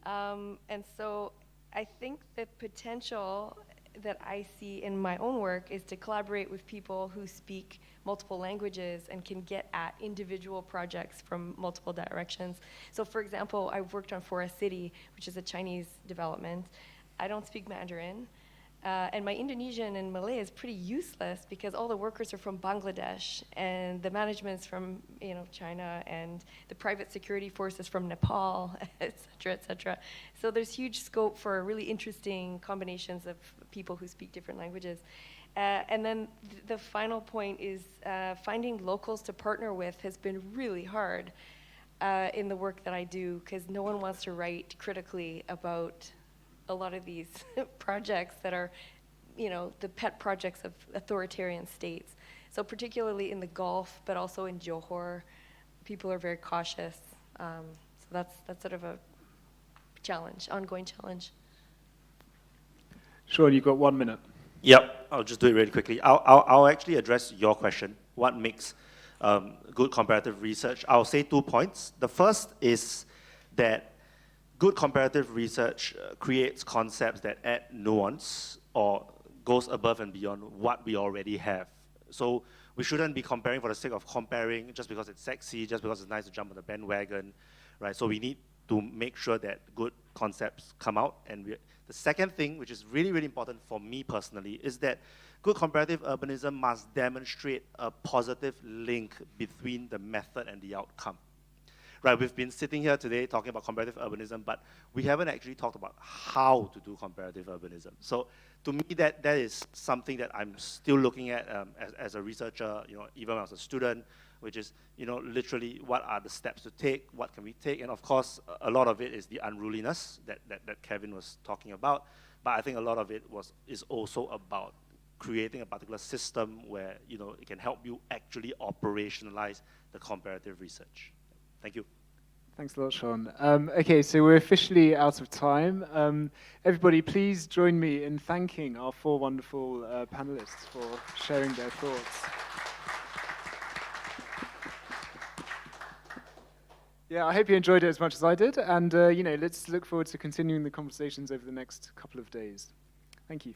And so I think the potential that I see in my own work is to collaborate with people who speak multiple languages and can get at individual projects from multiple directions. So for example, I've worked on Forest City, which is a Chinese development. I don't speak Mandarin. And my Indonesian and Malay is pretty useless because all the workers are from Bangladesh and the management's from China and the private security force is from Nepal, et cetera, et cetera. So there's huge scope for really interesting combinations of people who speak different languages. And then the final point is finding locals to partner with has been really hard in the work that I do because no one wants to write critically about a lot of these projects that are, the pet projects of authoritarian states. So particularly in the Gulf, but also in Johor, people are very cautious. So that's sort of a challenge, ongoing challenge. Sean, you've got 1 minute. Yep, I'll just do it really quickly. I'll actually address your question. What makes good comparative research? I'll say 2 points. The first is that good comparative research creates concepts that add nuance or goes above and beyond what we already have. So we shouldn't be comparing for the sake of comparing just because it's sexy, just because it's nice to jump on the bandwagon, right? So we need to make sure that good concepts come out. And the second thing, which is really, really important for me personally, is that good comparative urbanism must demonstrate a positive link between the method and the outcome. Right, we've been sitting here today talking about comparative urbanism, but we haven't actually talked about how to do comparative urbanism. So to me, that is something that I'm still looking at as a researcher, even when I was a student, which is, literally what are the steps to take, what can we take, and of course, a lot of it is the unruliness that Kevin was talking about, but I think a lot of it is also about creating a particular system where, you know, it can help you actually operationalize the comparative research. Thank you. Thanks a lot, Sean. Okay, so we're officially out of time. Everybody, please join me in thanking our 4 wonderful panelists for sharing their thoughts. Yeah, I hope you enjoyed it as much as I did, and you know, let's look forward to continuing the conversations over the next couple of days. Thank you.